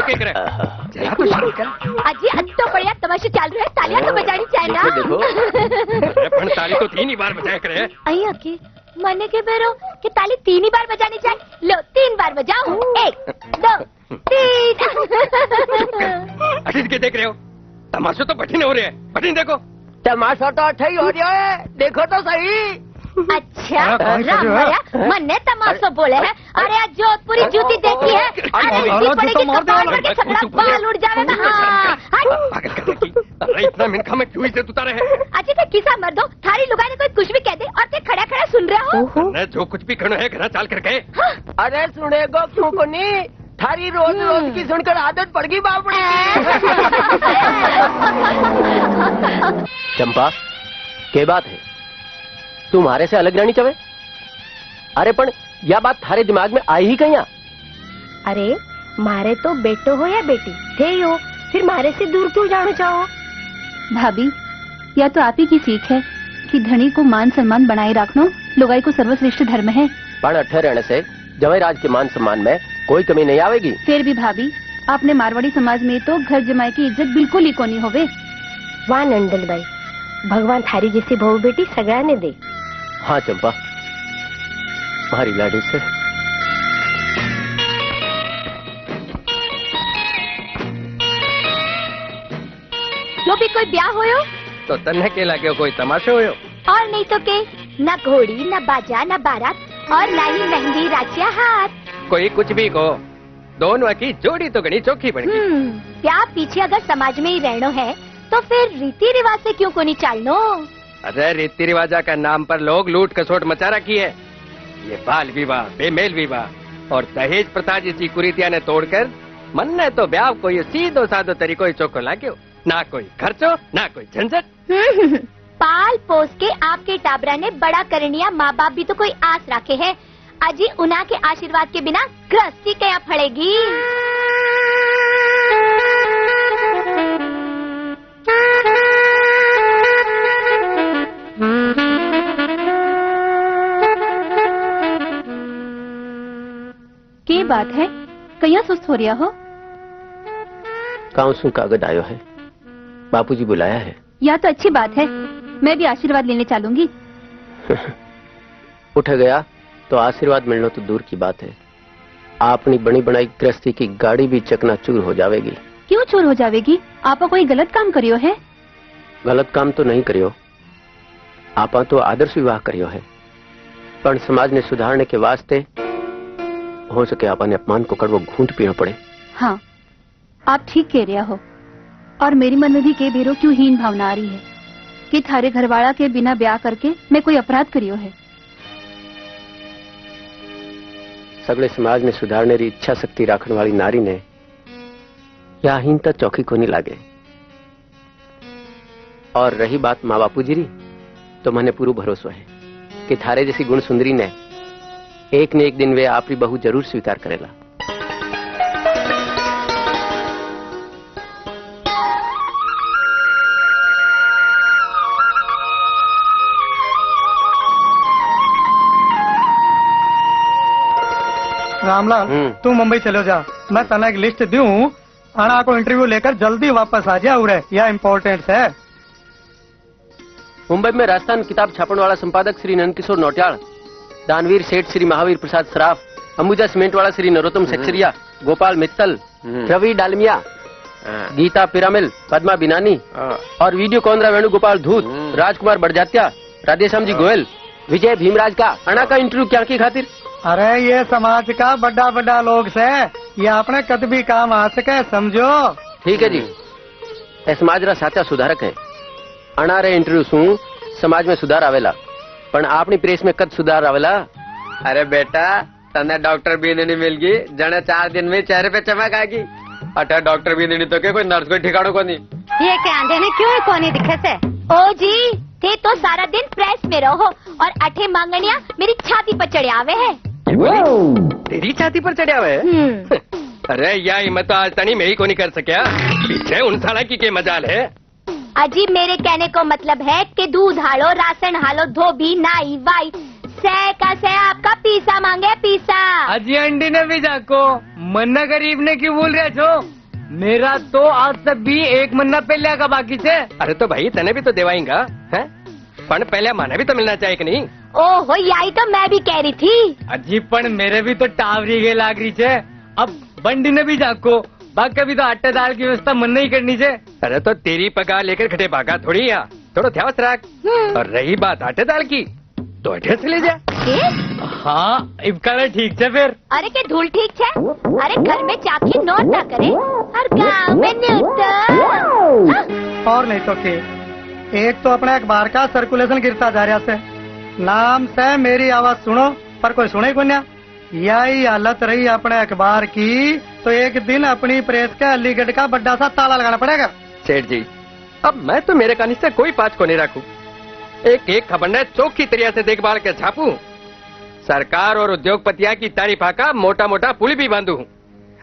के करे जरा तो शर्म कर अजी आज तो बढ़िया तमाशा चालू है तालियां तो बजानी चाहिए ना अरे पण ताली तो 3 ही बार बजाया करे अయ్యా के मने के बेरो कि ताली 3 ही बार बजानी चाहिए लो 3 बार बजाओ 1 2 3 अजीत के देख रहे हो तमाशा तो बठीन हो रहे हैं बठीन देखो तमाशा तो अच्छा ही हो रहा है देखो तो सही अच्छा राम भैया मन्ने तमाशा बोले हैं अरे आज जोधपुरी जूती देखी है अरे इसी पड़ेगी तो मार करके सगड़ा बाल उड़ जाएगा हाँ पागल करने की अरे इतना मिनखा में क्यों इसे उतारे है अजी ते किसा मर्दो थारी लुगाई ने कोई कुछ भी कह दे और ते खड़ा खड़ा सुन रहे हो मैं जो कुछ भी करना है घर चाल कर गए अरे सुनेगो क्यों को नहीं थारी रोज रोज की सुनकर आदत पड़ गई बापड़ी चंपा के बात है तुम्हारे से अलग रहनी चाहे अरे पण यह बात थारे दिमाग में आई ही कहीं अरे मारे तो बेटो हो या बेटी थे हो फिर मारे से दूर क्यों जाना चाहो भाभी या तो आप ही की सीख है कि धनी को मान सम्मान बनाए रखना लुगाई को सर्वश्रेष्ठ धर्म है पण अठे रहने से जवाई राज के मान सम्मान में कोई कमी नहीं आवेगी फिर भी भाभी आपने मारवाड़ी समाज में तो घर जमाई की इज्जत बिल्कुल ही कोनी होवे वाह नंदन भाई भगवान थारी जैसी बहू बेटी सगड़ा ने दे हाँ चंपा मारी लाडी से लो भी कोई ब्याह होयो तो तन्ने के लागे कोई तमाशा होयो और नहीं तो के न घोड़ी न बाजा न बारात और न ही मेहंदी राचिया हाथ कोई कुछ भी को दोनों की जोड़ी तो गणी चौखी बन गई ब्याह पीछे अगर समाज में ही रहना है तो फिर रीति रिवाज से क्यों को नहीं चालनो अरे रीति रिवाजा का नाम पर लोग लूट कसोट मचा रखी है ये बाल विवाह बेमेल विवाह और दहेज प्रथा जैसी कुरीतियां ने तोड़कर मन ने तो ब्याह को ये सीधो साधो तरीको ही चौको लाग्यो ना कोई खर्चो ना कोई झंझट पाल पोस के आपके टाबरा ने बड़ा करनिया माँ बाप भी तो कोई आस रखे है अजी उना के आशीर्वाद के बिना गृहस्थी क्या फड़ेगी के बात है कहीं सुस्त हो रहा हो काउंसू कागज आयो है बापूजी बुलाया है या तो अच्छी बात है मैं भी आशीर्वाद लेने चलूंगी उठ गया तो आशीर्वाद मिलना तो दूर की बात है अपनी बनी बनाई गृहस्थी की गाड़ी भी चकनाचूर हो जाएगी क्यों चूर हो जाएगी आपा कोई गलत काम करियो है गलत काम तो नहीं करियो आपा तो आदर्श विवाह करियो है पर समाज ने सुधारने के वास्ते हो सके आपा ने अपमान को कड़वो घूंट पीना पड़े हाँ आप ठीक कह रहा हो और मेरे मन में भी के बेरो क्यों हीन भावना आ रही है कि थारे घरवाला के बिना ब्याह करके मैं कोई अपराध करियो है सगले समाज ने सुधारने री इच्छा शक्ति राखने वाली नारी ने या हीनता चौकी को नहीं लागे और रही बात माँ बापू जी री तो मैंने पूरा भरोसा है कि थारे जैसी गुण सुंदरी ने एक न एक दिन वे आपरी बहू जरूर स्वीकार करेला रामलाल तू मुंबई चलो जा मैं तना एक लिस्ट दूं आना को इंटरव्यू लेकर जल्दी वापस आ जा उरे यह इम्पोर्टेंट है मुंबई में राजस्थान किताब छापने वाला संपादक श्री नंद किशोर नौटियाल दानवीर सेठ श्री महावीर प्रसाद सराफ अंबुजा सीमेंट वाला श्री नरोत्तम सेक्सरिया गोपाल मित्तल रवि डालमिया गीता पिरामिल पद्मा बिनानी और वीडियो कौंद्रा वेणुगोपाल धूत राजकुमार बड़जात्या राधेश्याम जी गोयल विजय भीमराज का अणा का इंटरव्यू क्या की खातिर अरे ये समाज का बड़ा बड़ा लोग से ये अपने कद भी काम आ सके समझो ठीक है जी ए समाज रा साचा सुधारक है अनारे इंटरव्यू सु समाज में सुधार आवेला पण आपनी प्रेस में कद सुधार आवेला अरे बेटा तने डॉक्टर भी नहीं मिल गई जने 4 दिन में चेहरे पे चमक आएगी अठा डॉक्टर भी नहीं तो के कोई नर्स कोई ठिकानो को नहीं ये क्या आंधे ने क्यों कोनी दिखे से ओ जी थे तो सारा दिन प्रेस में रहो और अठे मांगनिया मेरी छाती पर चढ़े आवे है तेरी छाती पर चढ़ा हुआ है अरे या हिम्मत तो आज तनी मैं ही को नहीं कर सकिया पीछे उन साला की के मजाल है अजी मेरे कहने को मतलब है कि दूध हालो राशन हालो धोबी नाई वाई से आपका पीसा मांगे पीसा अजी अंडी ने भी जाको मन्ना गरीब ने क्यों बोल रहे छो मेरा तो आज तक भी 1 महीना पहले का बाकी छे। अरे तो भाई तने भी तो देवाएंगा हैं? पण पहले माने भी तो मिलना चाहिए कि नहीं? ओहो यही तो मैं भी कह रही थी। अजीब पण मेरे भी तो टावरी के लाग रही छे। अब बंडी ने भी जाको बाकी भी तो आटे दाल की व्यवस्था मन नहीं करनी छे। अरे तो तेरी पगार लेकर खटे भागा थोड़ी या थोड़ा ध्यान रख। और रही बात आटे दाल की तो अठे से ले जा। हाँ इबका ठीक है फिर। अरे के धूल ठीक है। अरे घर में चाकी नोट ना करे और गाँव में न्यूटन। और नहीं तो के एक तो अपना अखबार का सर्कुलेशन गिरता जा रहा से नाम से मेरी आवाज सुनो पर कोई सुने को ना। यही हालत रही अपने अखबार की तो एक दिन अपनी प्रेस के अलीगढ़ का बड़ा सा ताला लगाना पड़ेगा। सेठ जी अब मैं तो मेरे कानी से कोई पाँच को नहीं रखूं। एक एक खबर ने चौकी तरीके से देखभाल के छापूं। सरकार और उद्योगपतियां की तारीफा का मोटा मोटा पुल भी बांधू।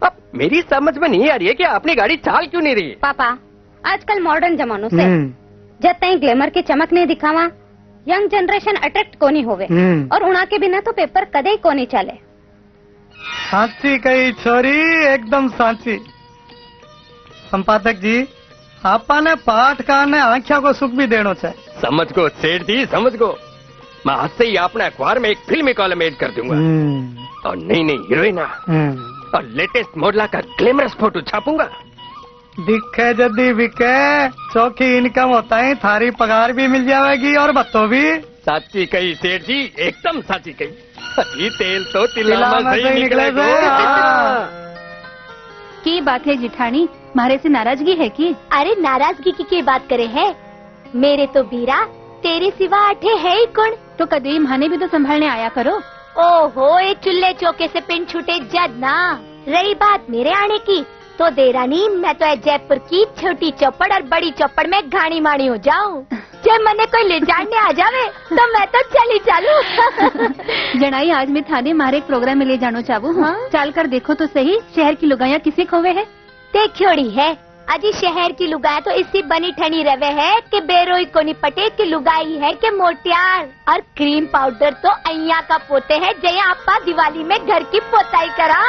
अब मेरी समझ में नहीं आ रही है कि अपनी गाड़ी चाल क्यों नहीं रही। पापा आजकल मॉडर्न जमानो से जब तई ग्लैमर की चमक नहीं दिखावा यंग जनरेशन अट्रैक्ट कोनी होवे और उना के बिना तो पेपर कदे कोनी चले। साची कही छोरी एकदम साची। संपादक जी आपने पाठकार ने आंखों को सुख भी देनो चाहिए। समझ को सेठ जी समझ को। मैं आज से ही अपने अखबार में एक फिल्मी कॉलम ऐड कर दूंगा और नई नई हीरोइना और लेटेस्ट मॉडल का ग्लैमरस फोटो छापूंगा। दिखे जदी बिके चौकी इनकम होता है थारी पगार भी मिल जाएगी और बत्तो भी। साची कही सेठ जी एकदम साची कही। तेल तो तिला में सही सही निकले निकले। की बात है जिठानी मारे से नाराजगी है की? अरे नाराजगी की बात करे है। मेरे तो बीरा तेरे सिवा आठे है ही कौन। तो कदे माने भी तो संभालने आया करो। ओहो ये चूल्हे चौके से पिन छूटे जद ना। रही बात मेरे आने की तो देरानी मैं तो जयपुर की छोटी चौपड़ और बड़ी चौपड़ में घानी मानी हो जाऊं। जब मने कोई ले जाने आ जावे तो मैं तो चली चालू। जनाई आज मैं थाने मारे एक प्रोग्राम में ले जानो चाहूँ। हाँ? चाल कर देखो तो सही शहर की लुगाइयाँ किसे खोवे है। देखियोड़ी है अजी शहर की लुगाई तो इसी बनी ठनी रवे है कि बेरोई कोनी पटे की लुगाई है कि मोटियार। और क्रीम पाउडर तो अय्या का पोते है जया आपा दिवाली में घर की पोताई करा।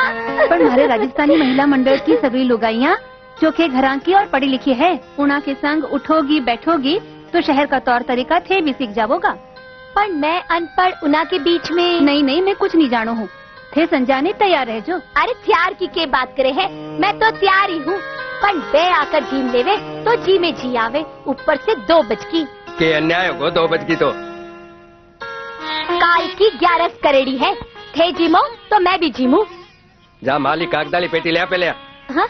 पर हमारे राजस्थानी महिला मंडल की सभी लुगाइयाँ जो के घरां की और पढ़ी लिखी है उना के संग उठोगी बैठोगी तो शहर का तौर तरीका थे भी सीख जाओगा। पर मैं अनपढ़ उना के बीच में नहीं मैं कुछ नहीं जानो हूँ। थे संजाने तैयार है जो। अरे त्यार की के बात करे है मैं तो तैयार ही हूँ। पर बे आकर जीम लेवे तो जी में जी आवे ऊपर से 2 बज की। के अन्याय हो 2 बज की तो काल की 11 करेड़ी है। थे जीमो तो मैं भी जीमू। जा माली कागदाली पेटी ले पहले। हाँ?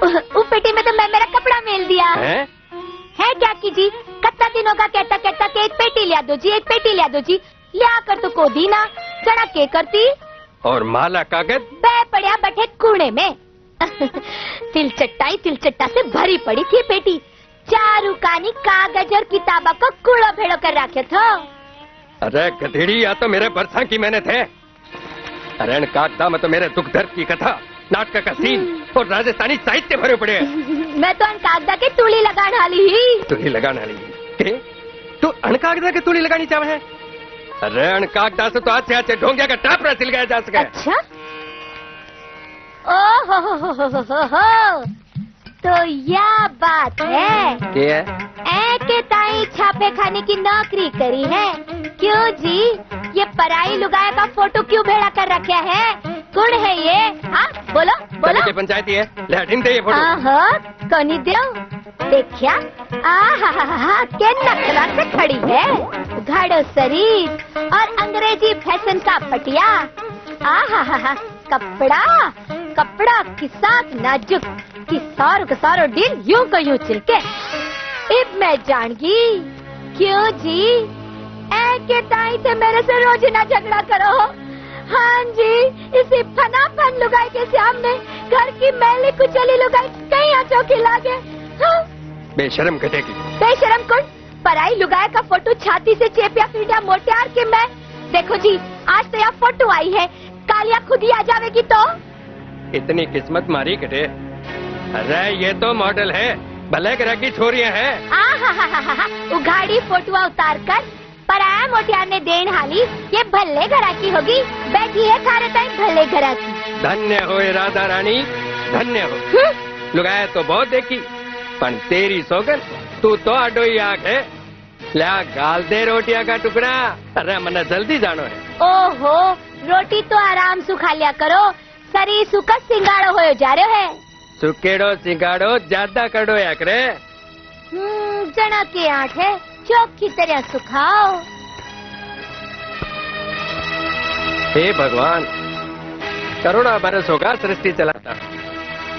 उस पेटी में तो मैं मेरा कपड़ा मेल दिया है क्या की जी। कितना दिनों का कहता कहता कि एक पेटी लिया दो जी एक पेटी लिया दो जी। लिया कर तो को दी ना चढ़ा के करती। और माला कागज बे पड़िया बैठे कूड़े में। तिलचट्टा से भरी पड़ी थी पेटी। चारू कानी कागज और किताबा को कूड़ा भेड़ो कर रखे था। अरे गधेड़ी या तो मेरे बरसा की मेहनत है। अरे कागदा में तो मेरे दुख दर्द की कथा नाटक का सीन और राजस्थानी साहित्य भरे पड़े हैं। मैं तो कागदा के तुली लगाने वाली ही। तुली लगाने वाली तू अनकागदा के तुली लगानी चाहे है। अरे अनकागदा से तो अच्छे ढोंगिया का टापरा सिल गया जा सके। अच्छा ओहो तो यह बात है के ताई छापे खाने की नौकरी करी है। क्यों जी ये पराई लुगाया का फोटो क्यों भेड़ा कर रखा है। कौन है ये? हाँ बोलो बोलो। पंचायती है लैटिन दे ये फोटो। कोनी दो देखिया के नखरा से खड़ी है। घड़ो शरीर और अंग्रेजी फैशन का पटिया। कपड़ा के साथ नाजुक की सारो दिल यूं को यूं चिलके। इब मैं जानगी क्यों जी के ताई से मेरे से रोज ना झगड़ा करो। हाँ जी इसी फनाफन लुगाई के सामने घर की मैली कुचली लुगाई कहीं आंचों की लागे। हाँ? बेशरम कटेगी। बेशरम कौन? पराई लुगाई का फोटो छाती से चेपिया पीटा मोटियार के मैं। देखो जी आज तो यहाँ फोटो आई है कालिया खुद ही आ जाएगी तो। इतनी किस्मत मारी कटे। अरे ये तो मॉडल है भले ग्रह की छोरियां है। उघाड़ी फोटुआ उतार कर पराया मोटियार ने देन हाली ये भले घरा की होगी। बैठी है थारे ताई भले घरा की। धन्य हो राधा रानी धन्य हो। लुगाए तो बहुत देखी पण तेरी सोगन तू तो अडोई आंख है ल्या गाल दे रोटियां का टुकड़ा अरे मने जल्दी जानो है ओहो रोटी तो आराम सु खा लिया करो शरीर सुका सिंगाड़ो होयो जा रहे है सुकेड़ो सिंगाड़ो ज्यादा कड़ो या करे चना के आठ है चौकी तरह सुखाओ हे भगवान करोड़ा बरस होगा सृष्टि चलाता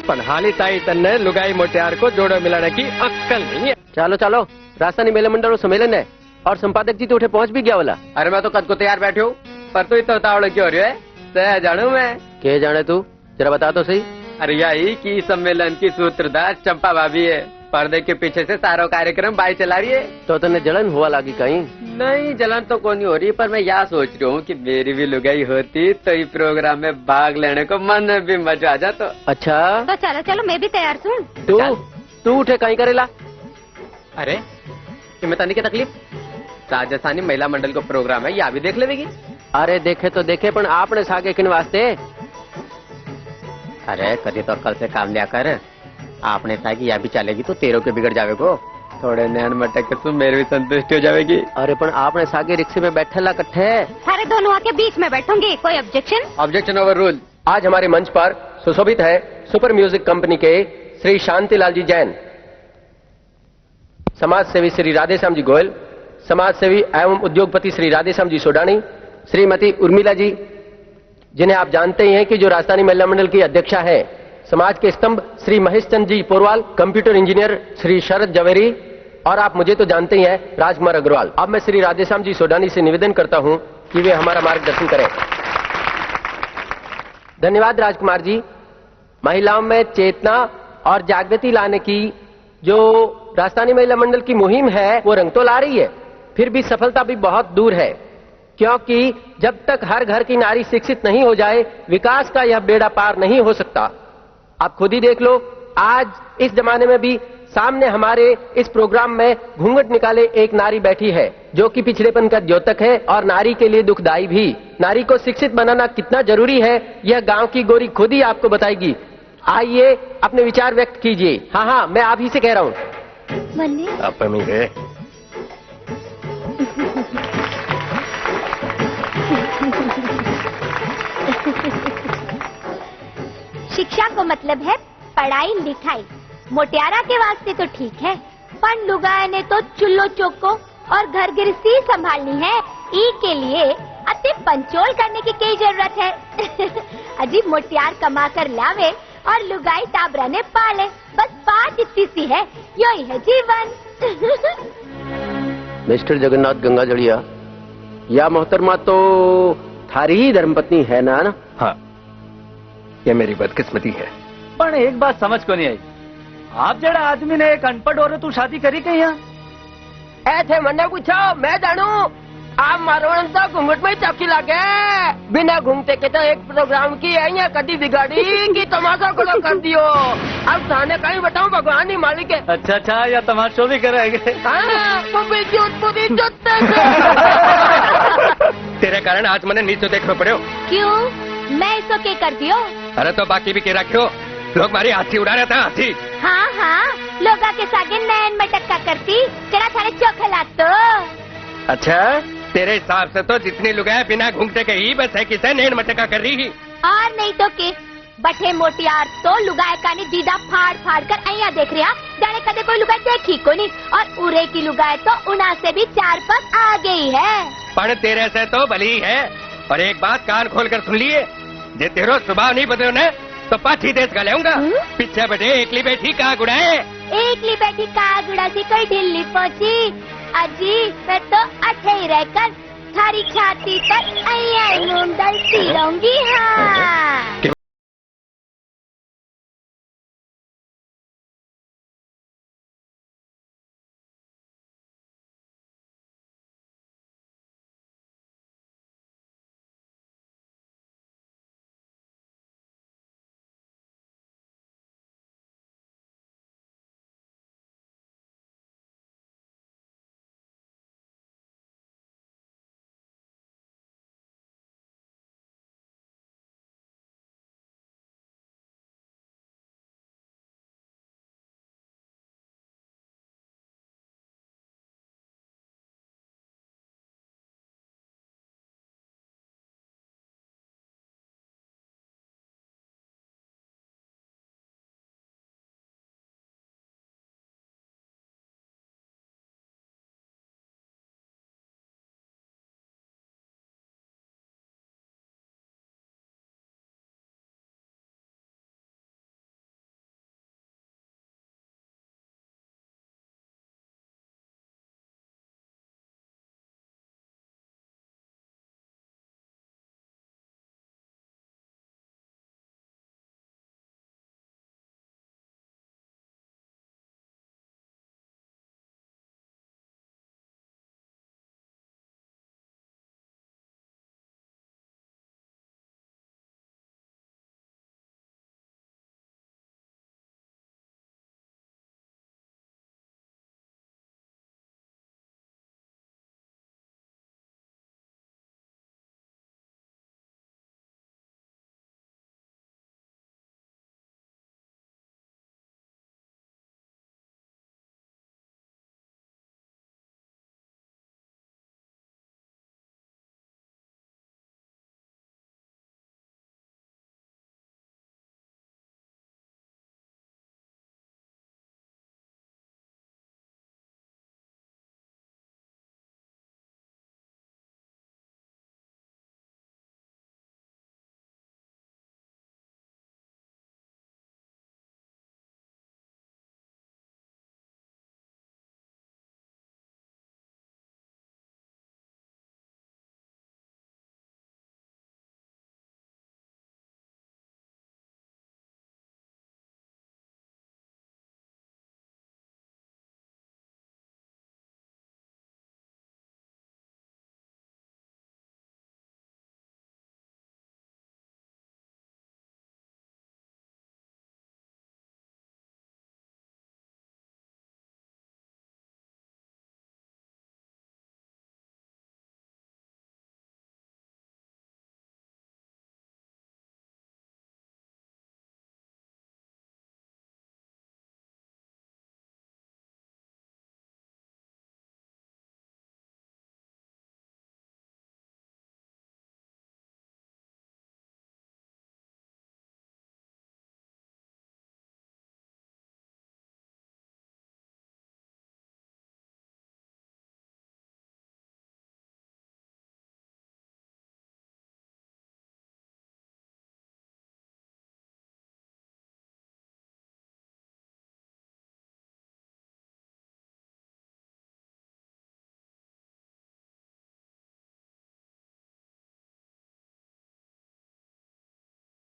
पण हाली ताई तन्ने लुगाई मोटियार को जोड़ो मिलाने की अक्कल नहीं है। चलो चलो राजस्थानी मेला मंडल सम्मेलन है और संपादक जी तो उठे पहुंच भी गया वाला। अरे मैं तो कद को तैयार बैठे हूँ पर तू इतना उतावड़ क्यों रही है सह जानू मैं के जाने तू जरा बता तो सही। अरे यही की सम्मेलन की सूत्रधार चंपा भाभी है पर्दे के पीछे से सारा कार्यक्रम बाई चला रही है। तो तन्ने जलन हुआ लागी कहीं? नहीं जलन तो कोई नहीं हो रही पर मैं यहाँ सोच रही हूँ कि मेरी भी लुगाई होती तो इस प्रोग्राम में भाग लेने को मन में भी मजा आ जाता। अच्छा तो चलो चलो मैं भी तैयार हूँ। तू उठे कहीं करेला? अरे कि मैं तनी की तकलीफ राजस्थानी महिला मंडल को प्रोग्राम है या भी देख लेगी। अरे देखे तो देखे पण आपने सागे किन वास्ते? अरे कभी तो अक्कल से काम लिया कर आपने कहा कि या भी चलेगी तो तेरों के बिगड़ जावे को थोड़े नैन मटक के तुम मेरे भी संतुष्टि हो जाएगी। अरे पण आपने सागे रिक्शे में बैठेला कट्ठे सारे दोनों आके बीच में बैठूंगी कोई ऑब्जेक्शन? Objection over rule. आज हमारे मंच पर सुशोभित है सुपर म्यूजिक कंपनी के श्री शांतिलाल जी जैन, समाज सेवी श्री राधेश्याम जी गोयल, समाज सेवी एवं उद्योगपति श्री राधेश्याम जी सोडानी, श्रीमती उर्मिला जी जिन्हें आप जानते ही हैं कि जो राजस्थानी महिला मंडल की अध्यक्षा है, समाज के स्तंभ श्री महेश चंद जी पोरवाल, कंप्यूटर इंजीनियर श्री शरद जवेरी और आप मुझे तो जानते ही हैं राजकुमार अग्रवाल। अब मैं श्री राधेश्याम जी सोडानी से निवेदन करता हूं कि वे हमारा मार्गदर्शन करें। धन्यवाद राजकुमार जी। महिलाओं में चेतना और जागृति लाने की जो राजस्थानी महिला मंडल की मुहिम है वो रंग तो ला रही है, फिर भी सफलता भी बहुत दूर है, क्योंकि जब तक हर घर की नारी शिक्षित नहीं हो जाए विकास का यह बेड़ा पार नहीं हो सकता। आप खुद ही देख लो, आज इस जमाने में भी सामने हमारे इस प्रोग्राम में घूंघट निकाले एक नारी बैठी है जो कि पिछड़ेपन का द्योतक है और नारी के लिए दुखदाई भी। नारी को शिक्षित बनाना कितना जरूरी है यह गांव की गोरी खुद ही आपको बताएगी। आइए अपने विचार व्यक्त कीजिए। हाँ हाँ मैं आप ही से कह रहा हूँ। शिक्षा को मतलब है पढ़ाई लिखाई। मोटियारा के वास्ते तो ठीक है पर लुगाए ने तो चुल्लो चौको और घर गृहस्थी संभालनी है। ई के लिए अति पंचोल करने की क्या जरूरत है। अजीब मोटियार कमा कर लावे और लुगाई टाबरा ने पाले, बस बात इतनी सी है, यही है जीवन। मिस्टर जगन्नाथ गंगाजड़िया, या मोहतरमा तो थारी ही धर्मपत्नी है ना? हाँ ये मेरी बदकिस्मती है। पर एक बात समझ को नहीं आई, आप जरा आदमी ने एक अनपढ़ औरत तू शादी करी कहीं यहाँ? ऐसे मन्ने पूछो मैं जानू। आप मारवाड़ तो घूंघट में चौकी लागे बिना घूमते के तो एक प्रोग्राम की है या कदी बिगाड़ी की तमाशा को कर दियो। अब थाने कहीं बताऊं भगवान ही मालिक है। अच्छा अच्छा या तमाशो भी करेंगे? तेरे कारण आज मैंने नीचे देखना पड़े। क्यों मैं इसको क्या कर दियो? अरे तो बाकी भी क्या रखियो, लोग मारी हाथी उड़ा रहे था हाथी। हाँ हाँ लोगा के सागे नैन मटक्का करती तेरा थाने चोखा लाग तो। अच्छा तेरे हिसाब से तो जितनी लुगाई बिना घूमते के ही बस है किसे नैन मटका कर रही। और नहीं तो के बठे मोटियार तो लुगाई का नहीं दीदा फाड़ फाड़ कर अया देख रहा जाने कदे कोई लुगाई देखी को नहीं। और उरे की लुगाई तो उना से भी 4 पग आगे ही है। पर तेरे से तो भली है। और एक बात कान खोल कर सुन लिए, जे तेरो स्वभाव नहीं बदलो न तो पाछी देश का लेऊंगा। पीछे बैठे एकली बैठी कहाँ गुड़ाए? एकली बैठी कहाँ गुड़ा सी कोई ढिल्ली पहुंची। अजी मैं तो अठे ही रहकर थारी छाती पर अया मूंग दलती रहूंगी। हाँ